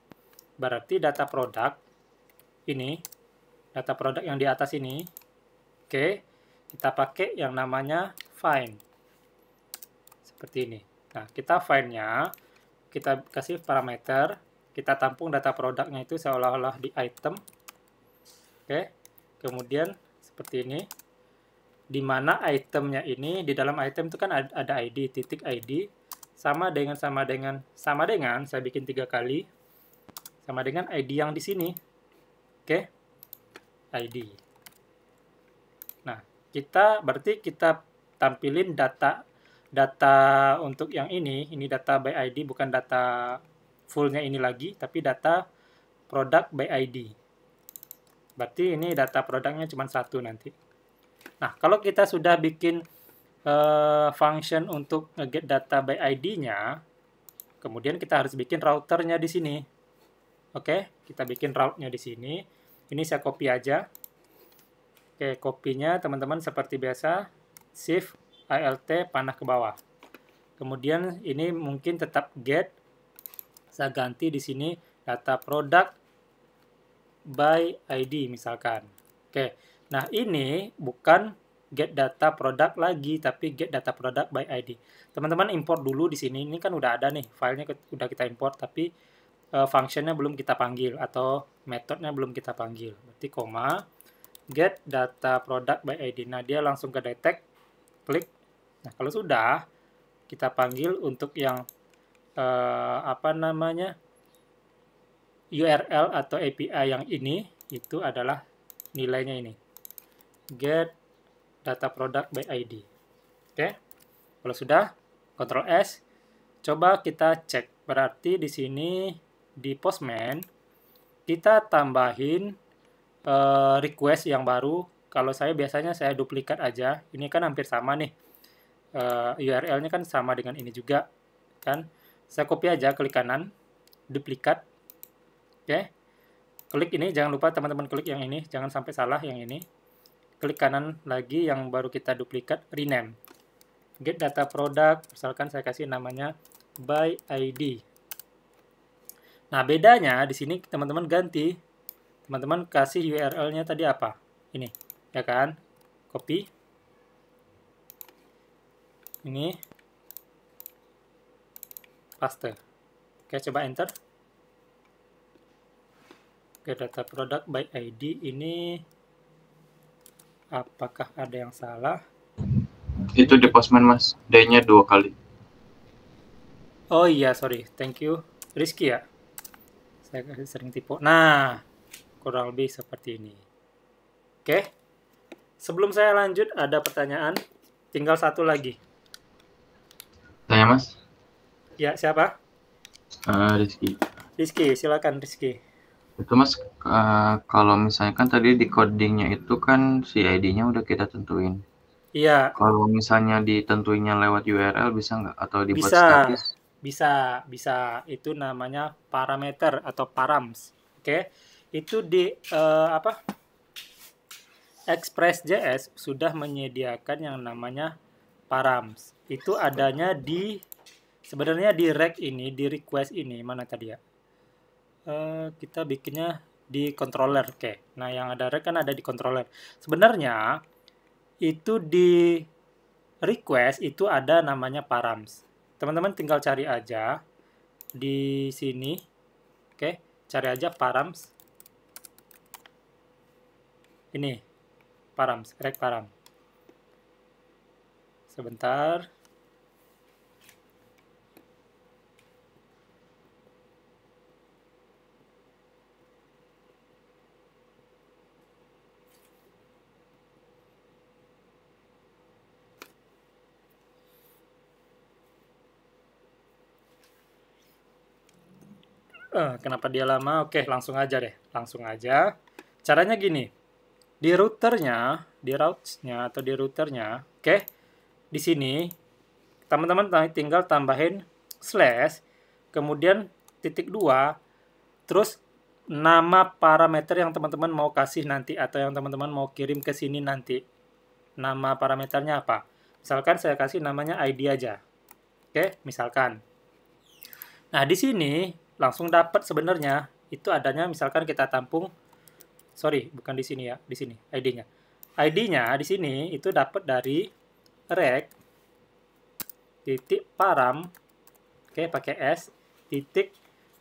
S1: berarti data product ini, data product yang di atas ini. Oke, kita pakai yang namanya find. Seperti ini. Nah, kita find-nya, kita kasih parameter kita tampung data produknya itu seolah-olah di item. Oke, kemudian seperti ini, di mana itemnya ini, di dalam item itu kan ada ID, titik ID, sama dengan, saya bikin 3 kali, sama dengan ID yang di sini. Oke, ID. Nah, berarti kita tampilin data untuk yang ini data by ID, bukan data fullnya ini lagi, tapi data product by ID. Berarti ini data produknya cuma 1 nanti. Nah, kalau kita sudah bikin function untuk get data by ID-nya, kemudian kita harus bikin routernya di sini. Oke, kita bikin route-nya di sini. Ini saya copy aja. Oke, kopinya teman-teman seperti biasa, shift alt panah ke bawah. Kemudian ini mungkin tetap get, saya ganti di sini data product by ID misalkan. Oke, nah ini bukan get data product lagi, tapi get data product by ID. Teman-teman import dulu di sini. Ini kan udah ada nih, filenya udah kita import, tapi functionnya belum kita panggil atau metodenya belum kita panggil. Berarti koma get data product by ID. Nah, dia langsung ke detect, klik. Nah, kalau sudah, kita panggil untuk yang URL atau API yang ini, itu adalah nilainya ini. Get data product by ID. Oke. Kalau sudah, Ctrl S. Coba kita cek. Berarti di sini di Postman kita tambahin request yang baru. Kalau biasanya saya duplikat aja. Ini kan hampir sama nih. URL-nya kan sama dengan ini juga, kan? Saya copy aja, klik kanan, duplikat. Oke, klik ini, jangan lupa teman-teman klik yang ini, jangan sampai salah yang ini. Klik kanan lagi yang baru kita duplikat, rename. Get data product, misalkan saya kasih namanya by ID. Nah, bedanya di sini teman-teman ganti. Teman-teman kasih URL-nya tadi apa? Ini, ya kan? Copy. Ini. Paste. Oke, coba enter. Oke, data product by ID ini apakah ada yang salah?
S5: Itu di Postman, Mas. D-nya 2 kali.
S1: Oh iya, sorry. Thank you. Rizky ya? Saya sering tipu. Nah, kurang lebih seperti ini. Oke. Sebelum saya lanjut, ada pertanyaan. Tinggal 1 lagi.
S5: Tanya, Mas.
S1: Ya, siapa?
S5: Rizky.
S1: Rizky, silakan Rizky.
S5: Itu, Mas, kalau misalnya kan tadi di codingnya itu kan si ID-nya udah kita tentuin.
S1: Iya.
S5: Kalau misalnya ditentuinnya lewat URL bisa nggak? Atau dibuat
S1: Bisa.
S5: statis?
S1: Bisa. Itu namanya parameter atau params. Oke. Itu di Express.js sudah menyediakan yang namanya params. Itu adanya sebenarnya di rec ini, di request ini, mana tadi ya? Kita bikinnya di controller. Oke. Nah, yang ada rec kan ada di controller. Sebenarnya itu di request itu ada namanya params. Teman-teman tinggal cari aja di sini. Oke, cari aja params. Ini params, rec param. Sebentar. Kenapa dia lama? Oke, langsung aja deh. Langsung aja. Caranya gini. Di routernya, oke. Di sini, teman-teman tinggal tambahin slash, kemudian titik 2, terus nama parameter yang teman-teman mau kasih nanti, atau yang teman-teman mau kirim ke sini nanti. Nama parameternya apa? Misalkan saya kasih namanya ID aja. Oke, misalkan. Nah, di sini langsung dapat sebenarnya itu adanya, misalkan kita tampung, sorry, bukan di sini ya, di sini ID-nya. ID-nya di sini itu dapat dari rec titik param, oke, pakai S, titik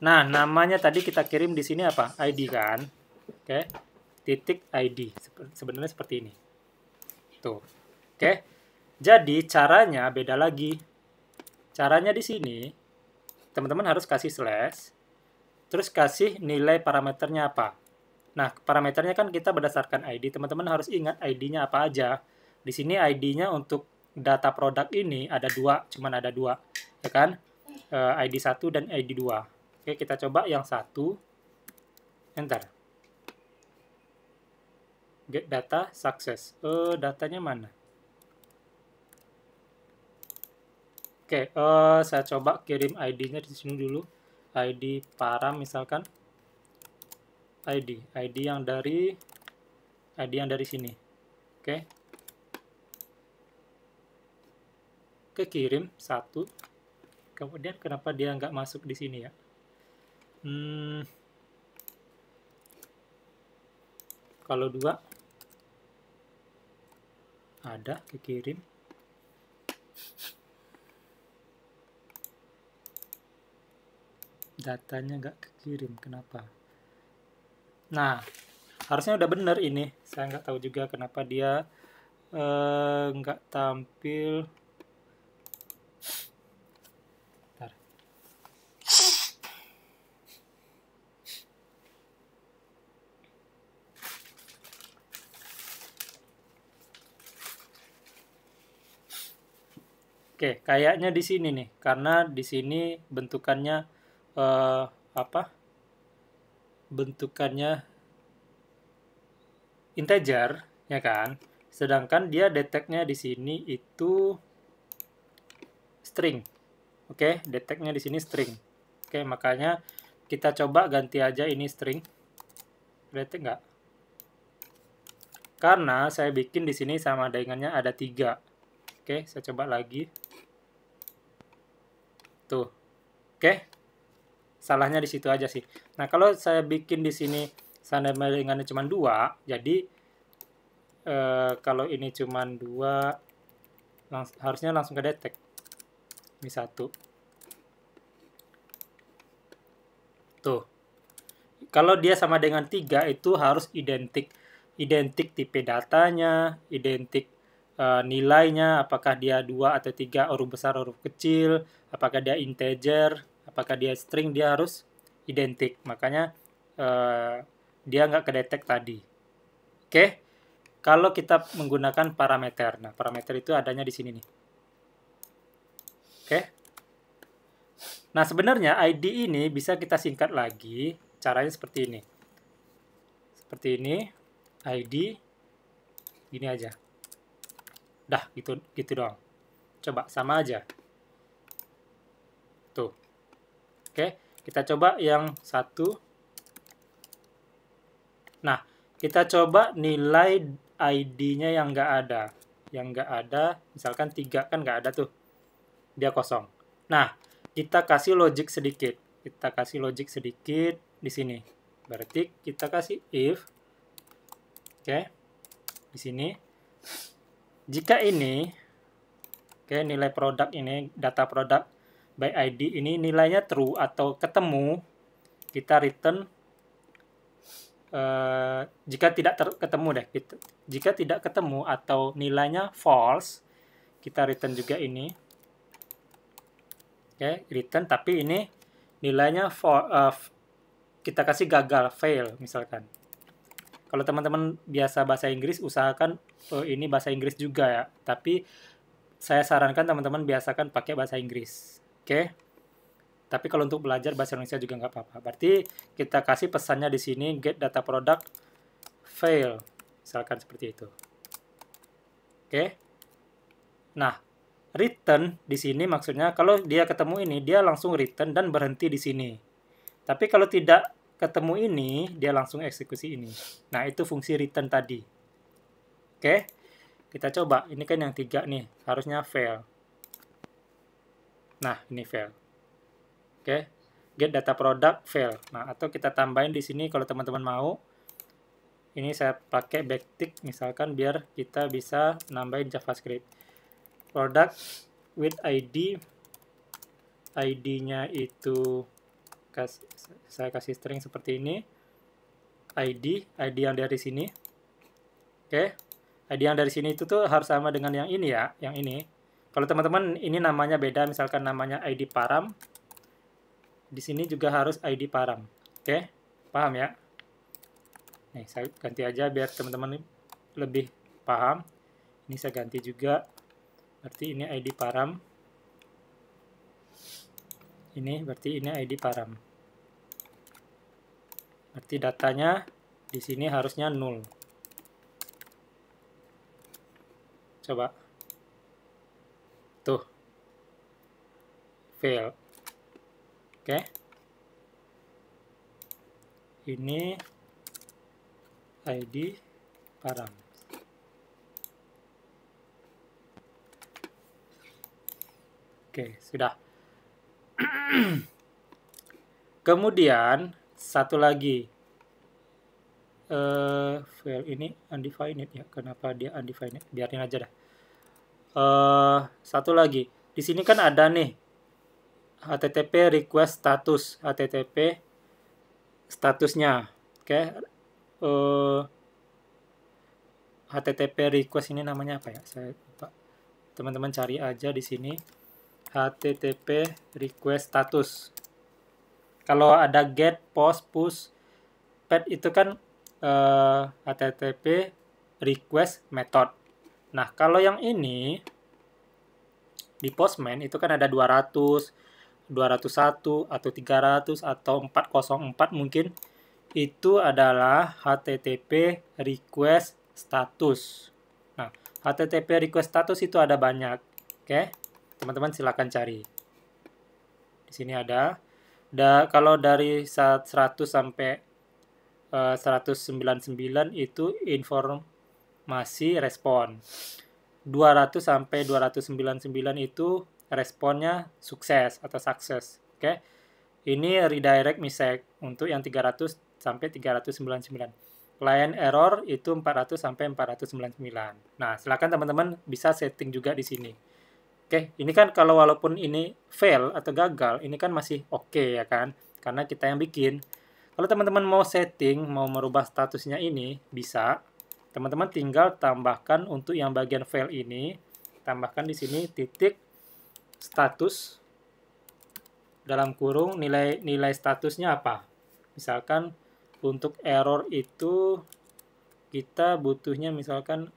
S1: Nah, namanya tadi kita kirim di sini apa? ID kan? Oke. Titik ID. Sebenarnya seperti ini. Tuh. Oke. Jadi caranya beda lagi. Caranya di sini teman-teman harus kasih slash, terus kasih nilai parameternya apa. Nah, parameternya kan kita berdasarkan ID. Teman-teman harus ingat ID-nya apa aja. Di sini ID-nya untuk data produk ini ada 2, cuman ada 2, ya kan? ID 1 dan ID 2. Oke, kita coba yang 1. Enter. Get data success. Datanya mana? Oke, saya coba kirim ID-nya di sini dulu. ID param misalkan. ID yang dari sini. Oke. Oke, kirim 1. Kemudian kenapa dia nggak masuk di sini ya? Kalau 2 ada kekirim. Datanya nggak kekirim, kenapa? Nah, harusnya udah bener ini. Saya nggak tahu juga kenapa dia nggak tampil. Bentar. Oke, kayaknya di sini nih, karena di sini bentukannya bentukannya integer, ya kan? Sedangkan dia deteknya di sini itu string. Oke, deteknya di sini string. Oke, makanya kita coba ganti aja ini string. Detek nggak? Karena saya bikin di sini sama dengannya ada 3. Oke, saya coba lagi. Tuh. Oke. Salahnya di situ aja sih. Nah, kalau saya bikin di sini sama dengannya cuma 2, jadi kalau ini cuma 2, harusnya langsung ke detect. Ini 1. Tuh. Kalau dia sama dengan 3, itu harus identik tipe datanya, identik nilainya, apakah dia 2 atau 3, huruf besar, huruf kecil, apakah dia integer, apakah dia string, dia harus identik. Makanya dia nggak kedetek tadi. Oke. Kalau kita menggunakan parameter. Nah, parameter itu adanya di sini nih. Oke. Nah, sebenarnya ID ini bisa kita singkat lagi. Caranya seperti ini. Seperti ini. ID. Gini aja. Dah, gitu doang. Coba, sama aja. Tuh. Oke, kita coba yang 1. Nah, kita coba nilai ID-nya yang nggak ada. Yang nggak ada, misalkan 3 kan nggak ada tuh. Dia kosong. Nah, kita kasih logic sedikit. Kita kasih logic sedikit di sini. Berarti kita kasih if. Oke. Di sini. Jika ini, oke, nilai produk ini, data produk by ID ini nilainya true atau ketemu, kita return. Jika tidak ketemu deh, jika tidak ketemu atau nilainya false, kita return juga ini. Oke, return, tapi ini nilainya kita kasih gagal, fail misalkan. Kalau teman-teman biasa bahasa Inggris, usahakan ini bahasa Inggris juga ya. Tapi saya sarankan teman-teman biasakan pakai bahasa Inggris. Oke. Tapi kalau untuk belajar bahasa Indonesia juga nggak apa-apa. Berarti kita kasih pesannya di sini, get data product fail. Misalkan seperti itu. Oke. Nah, return di sini maksudnya kalau dia ketemu ini, dia langsung return dan berhenti di sini. Tapi kalau tidak ketemu ini, dia langsung eksekusi ini. Nah, itu fungsi return tadi. Oke, kita coba. Ini kan yang 3 nih, harusnya fail. Nah, ini fail. Oke, get data product fail. Nah, atau kita tambahin di sini kalau teman-teman mau. Ini saya pakai backtick misalkan biar kita bisa nambahin JavaScript. Product with ID. ID-nya itu saya kasih string seperti ini. ID yang dari sini. Oke. ID yang dari sini itu tuh harus sama dengan yang ini ya, yang ini. Kalau teman-teman ini namanya beda, misalkan namanya ID param. Di sini juga harus ID param. Oke. Paham ya? Nih, saya ganti aja biar teman-teman lebih paham. Ini saya ganti juga. Berarti ini ID param. Ini berarti ini ID param. Berarti datanya di sini harusnya 0. Coba. Tuh. Fail. Oke. Ini ID param. Oke, sudah. Kemudian satu lagi. File ini undefined ya. Kenapa dia undefined? Biarin aja dah. Satu lagi. Di sini kan ada nih HTTP request status, HTTP statusnya. Oke. HTTP request ini namanya apa ya? Saya lupa. Teman-teman cari aja di sini. HTTP request status. Kalau ada get, post, push, pet itu kan HTTP request method. Nah, kalau yang ini di Postman itu kan ada 200, 201 atau 300 atau 404 mungkin. Itu adalah HTTP request status. Nah, HTTP request status itu ada banyak. Oke. Teman-teman silakan cari. Di sini ada. Kalau dari 100 sampai 199 itu informasi respon. 200 sampai 299 itu responnya sukses atau success. Oke. Ini redirect message untuk yang 300 sampai 399. Client error itu 400 sampai 499. Nah, silakan teman-teman bisa setting juga di sini. Oke, ini kan kalau walaupun ini fail atau gagal, ini kan masih oke ya kan? Karena kita yang bikin. Kalau teman-teman mau setting, mau merubah statusnya ini, bisa. Teman-teman tinggal tambahkan untuk yang bagian fail ini, tambahkan di sini titik status dalam kurung nilai statusnya apa. Misalkan untuk error itu kita butuhnya misalkan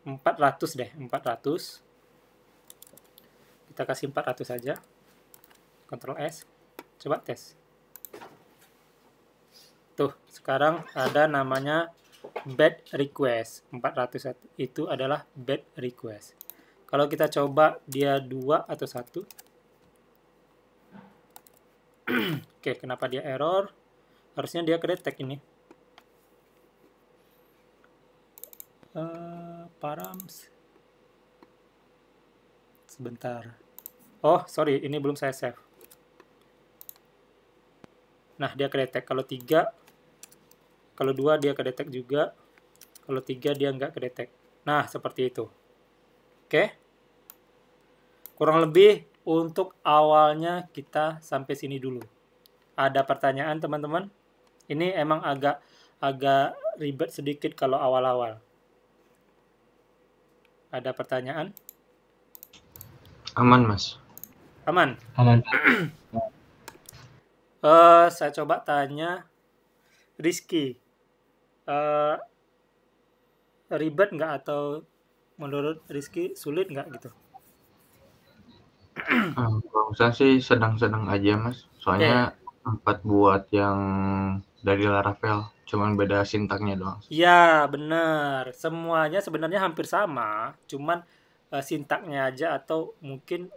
S1: 400 deh, 400. Kita kasih 400 saja. Ctrl S. Coba tes. Tuh, sekarang ada namanya bad request. 400 itu adalah bad request. Kalau kita coba dia 2 atau 1. Oke, kenapa dia error? Harusnya dia kedetek ini. Params. Sebentar. Oh, sorry, ini belum saya save. Nah, dia kedetek. Kalau 3, kalau 2 dia kedetek juga. Kalau 3 dia nggak kedetek. Nah, seperti itu. Oke. Kurang lebih untuk awalnya kita sampai sini dulu. Ada pertanyaan, teman-teman? Ini emang agak ribet sedikit kalau awal-awal. Ada pertanyaan?
S5: Aman, Mas.
S1: Aman?
S3: Aman.
S1: Saya coba tanya Rizky. Ribet nggak atau menurut Rizky sulit nggak gitu?
S5: Kalau saya sih sedang-sedang aja, Mas. Soalnya tempat buat yang dari Laravel, cuman beda sintaknya doang.
S1: Ya, benar. Semuanya sebenarnya hampir sama, cuman sintaknya aja atau mungkin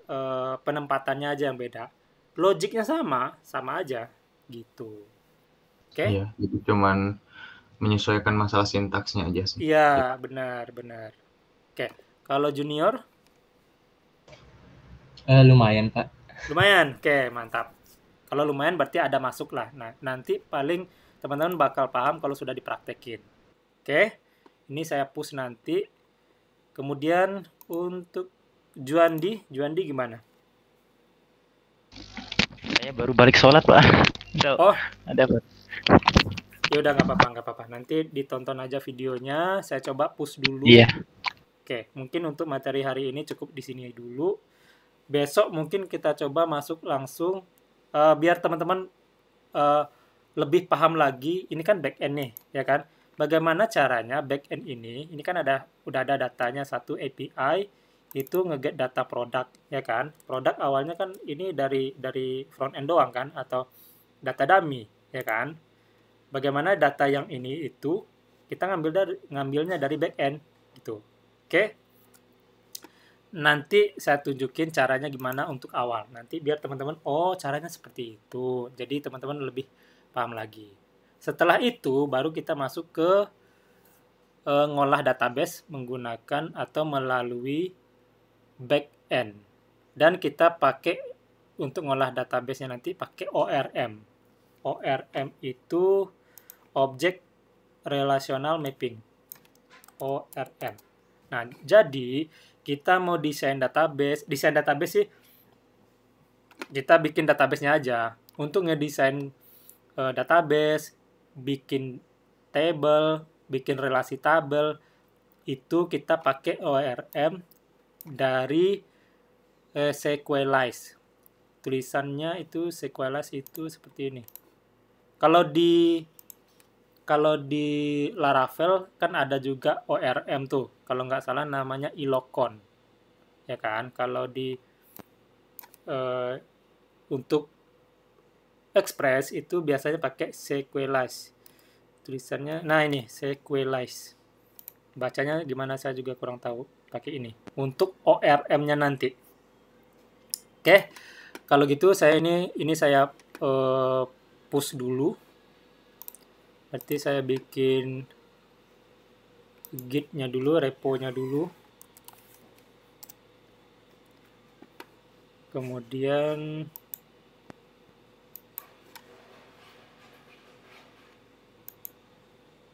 S1: penempatannya aja yang beda. Logiknya sama aja gitu. Oke?
S5: Iya, jadi cuman menyesuaikan masalah sintaksnya aja sih.
S1: Iya, benar. Oke, kalau junior?
S3: Lumayan, Pak.
S1: Lumayan, oke, mantap. Kalau lumayan berarti ada masuk lah. Nah, nanti paling teman-teman bakal paham kalau sudah dipraktekin. Oke, ini saya push nanti. Kemudian untuk Juandi gimana?
S2: Saya Saya baru balik sholat, Pak.
S1: Oh,
S2: Ada apa?
S1: ya udah nggak apa-apa. Nanti ditonton aja videonya. Saya coba push dulu.
S2: Iya.
S1: Oke, mungkin untuk materi hari ini cukup di sini dulu. Besok mungkin kita coba masuk langsung biar teman-teman lebih paham lagi. Ini kan back end nih, ya kan? Bagaimana caranya back end ini kan udah ada datanya satu API itu nge-get data produk, ya kan? Produk awalnya kan ini dari front end doang kan atau data dummy, ya kan? Bagaimana data yang ini itu kita ngambilnya dari back end gitu. Oke. Nanti saya tunjukin caranya gimana untuk awal. Nanti biar teman-teman, oh caranya seperti itu. Jadi teman-teman lebih paham lagi. Setelah itu baru kita masuk ke ngolah database menggunakan atau melalui back end. Dan kita pakai untuk ngolah database-nya nanti pakai ORM. ORM itu Object Relational Mapping. ORM. Nah, jadi kita mau desain database sih kita bikin database-nya aja. Untuk ngedesain database, bikin table, bikin relasi tabel, itu kita pakai ORM dari Sequelize. Tulisannya itu Sequelize itu seperti ini. Kalau di Laravel kan ada juga ORM tuh. Kalau nggak salah namanya Ilocon. Ya kan? Kalau di untuk Express itu biasanya pakai Sequelize. Tulisannya, nah ini Sequelize. Bacanya gimana saya juga kurang tahu. Pakai ini. Untuk ORM-nya nanti. Oke. Kalau gitu saya ini saya push dulu. Berarti saya bikin git-nya dulu, repo-nya dulu. Kemudian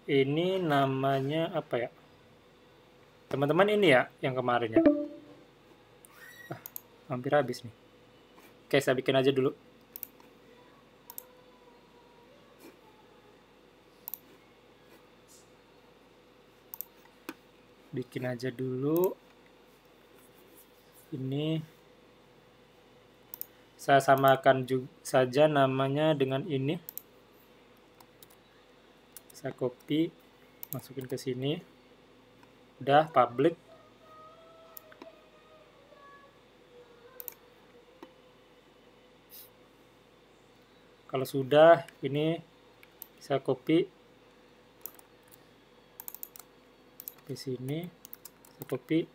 S1: ini namanya apa ya? Teman-teman ini ya yang kemarin ya. Hampir habis nih. Oke, saya bikin aja dulu. Bikin aja dulu. Ini saya samakan juga saja namanya dengan ini. Saya copy, masukin ke sini. Udah public. Kalau sudah, ini saya copy ke sini, saya copy.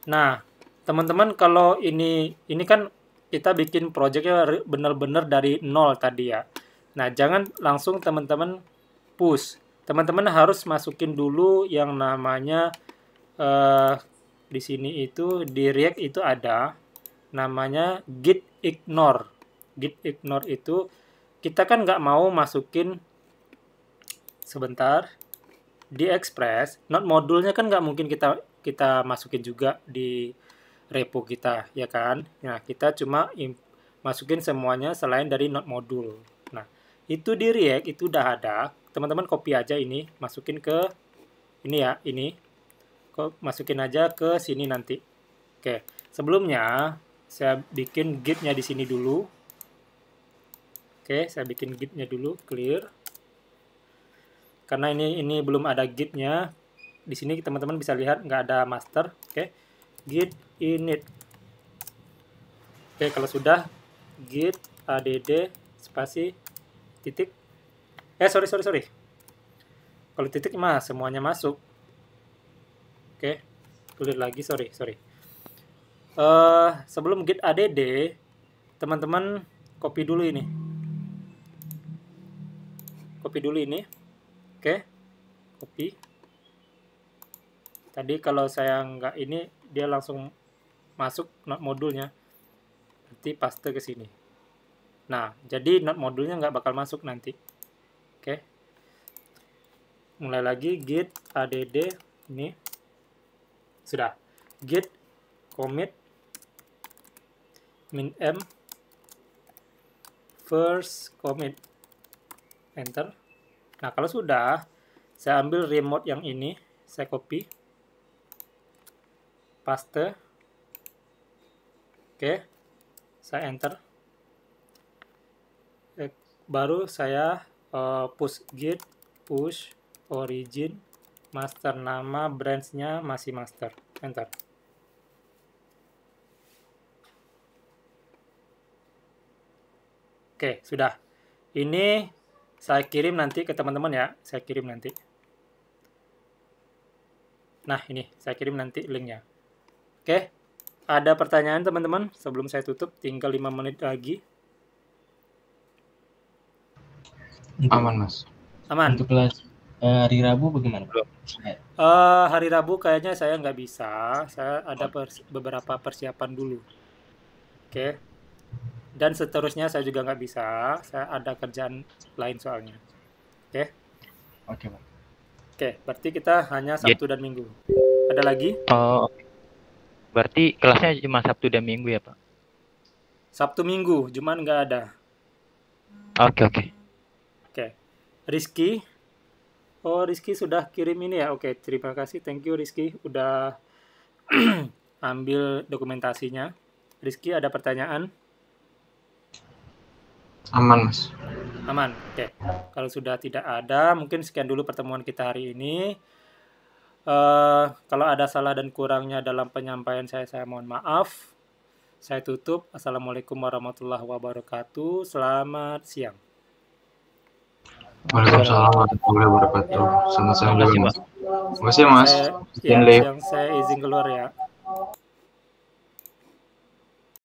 S1: Nah, teman-teman kalau ini kan kita bikin projectnya benar-benar dari nol tadi ya. Nah, jangan langsung teman-teman push. Teman-teman harus masukin dulu yang namanya di sini itu di React itu ada namanya git ignore. Git ignore itu kita kan nggak mau masukin sebentar di Express, node modulnya kan nggak mungkin kita masukin juga di repo kita, ya kan? Nah, kita cuma masukin semuanya selain dari node modul. Nah, itu di React itu udah ada. Teman-teman copy aja ini, masukin ke ini ya, ini. Masukin aja ke sini nanti. Oke, sebelumnya saya bikin git-nya di sini dulu. Oke, saya bikin git-nya dulu, clear. Karena ini belum ada git-nya. Di sini teman-teman bisa lihat nggak ada master. Oke, git init. Oke, kalau sudah git add spasi titik. Sorry. Kalau titik mah semuanya masuk. Oke, clear lagi, sorry. Sebelum git add, teman-teman copy dulu ini. Oke, copy. Tadi kalau saya nggak ini, dia langsung masuk node modulnya. Nanti paste ke sini. Nah, jadi node modulnya nggak bakal masuk nanti. Oke. Mulai lagi git add ini. Sudah. Git commit min m first commit, enter. Nah, kalau sudah, saya ambil remote yang ini, saya copy, paste, oke, saya enter. Baru saya push git, push origin, master, nama branch-nya masih master, enter. Oke, sudah. Ini saya kirim nanti ke teman-teman ya, saya kirim nanti. Nah, ini saya kirim nanti linknya. Oke, ada pertanyaan teman-teman sebelum saya tutup, tinggal 5 menit lagi.
S5: Aman, Mas.
S1: Aman.
S3: Untuk kelas hari Rabu bagaimana?
S1: Hari Rabu kayaknya saya nggak bisa. Saya ada beberapa persiapan dulu. Oke. Dan seterusnya saya juga nggak bisa. Saya ada kerjaan lain soalnya. Oke.
S3: Oke, Pak.
S1: Oke, berarti kita hanya Sabtu dan Minggu. Ada lagi?
S2: Oh, berarti kelasnya cuma Sabtu dan Minggu ya, Pak?
S1: Sabtu Minggu, Jumat nggak ada.
S2: Oke.
S1: Oke. Rizky. Oh, Rizky sudah kirim ini ya. Oke, terima kasih. Thank you Rizky udah ambil dokumentasinya. Rizky ada pertanyaan?
S5: Aman, Mas.
S1: Aman. Oke. Kalau sudah tidak ada, mungkin sekian dulu pertemuan kita hari ini. Kalau ada salah dan kurangnya dalam penyampaian saya mohon maaf. Saya tutup. Assalamualaikum warahmatullahi wabarakatuh. Selamat siang.
S5: Waalaikumsalam warahmatullahi wabarakatuh. Selamat siang juga,
S2: Terima kasih,
S5: Mas.
S2: Pak.
S5: Terima kasih, Mas.
S1: Saya,
S5: Izin
S1: ya,
S5: live.
S1: saya izin keluar ya.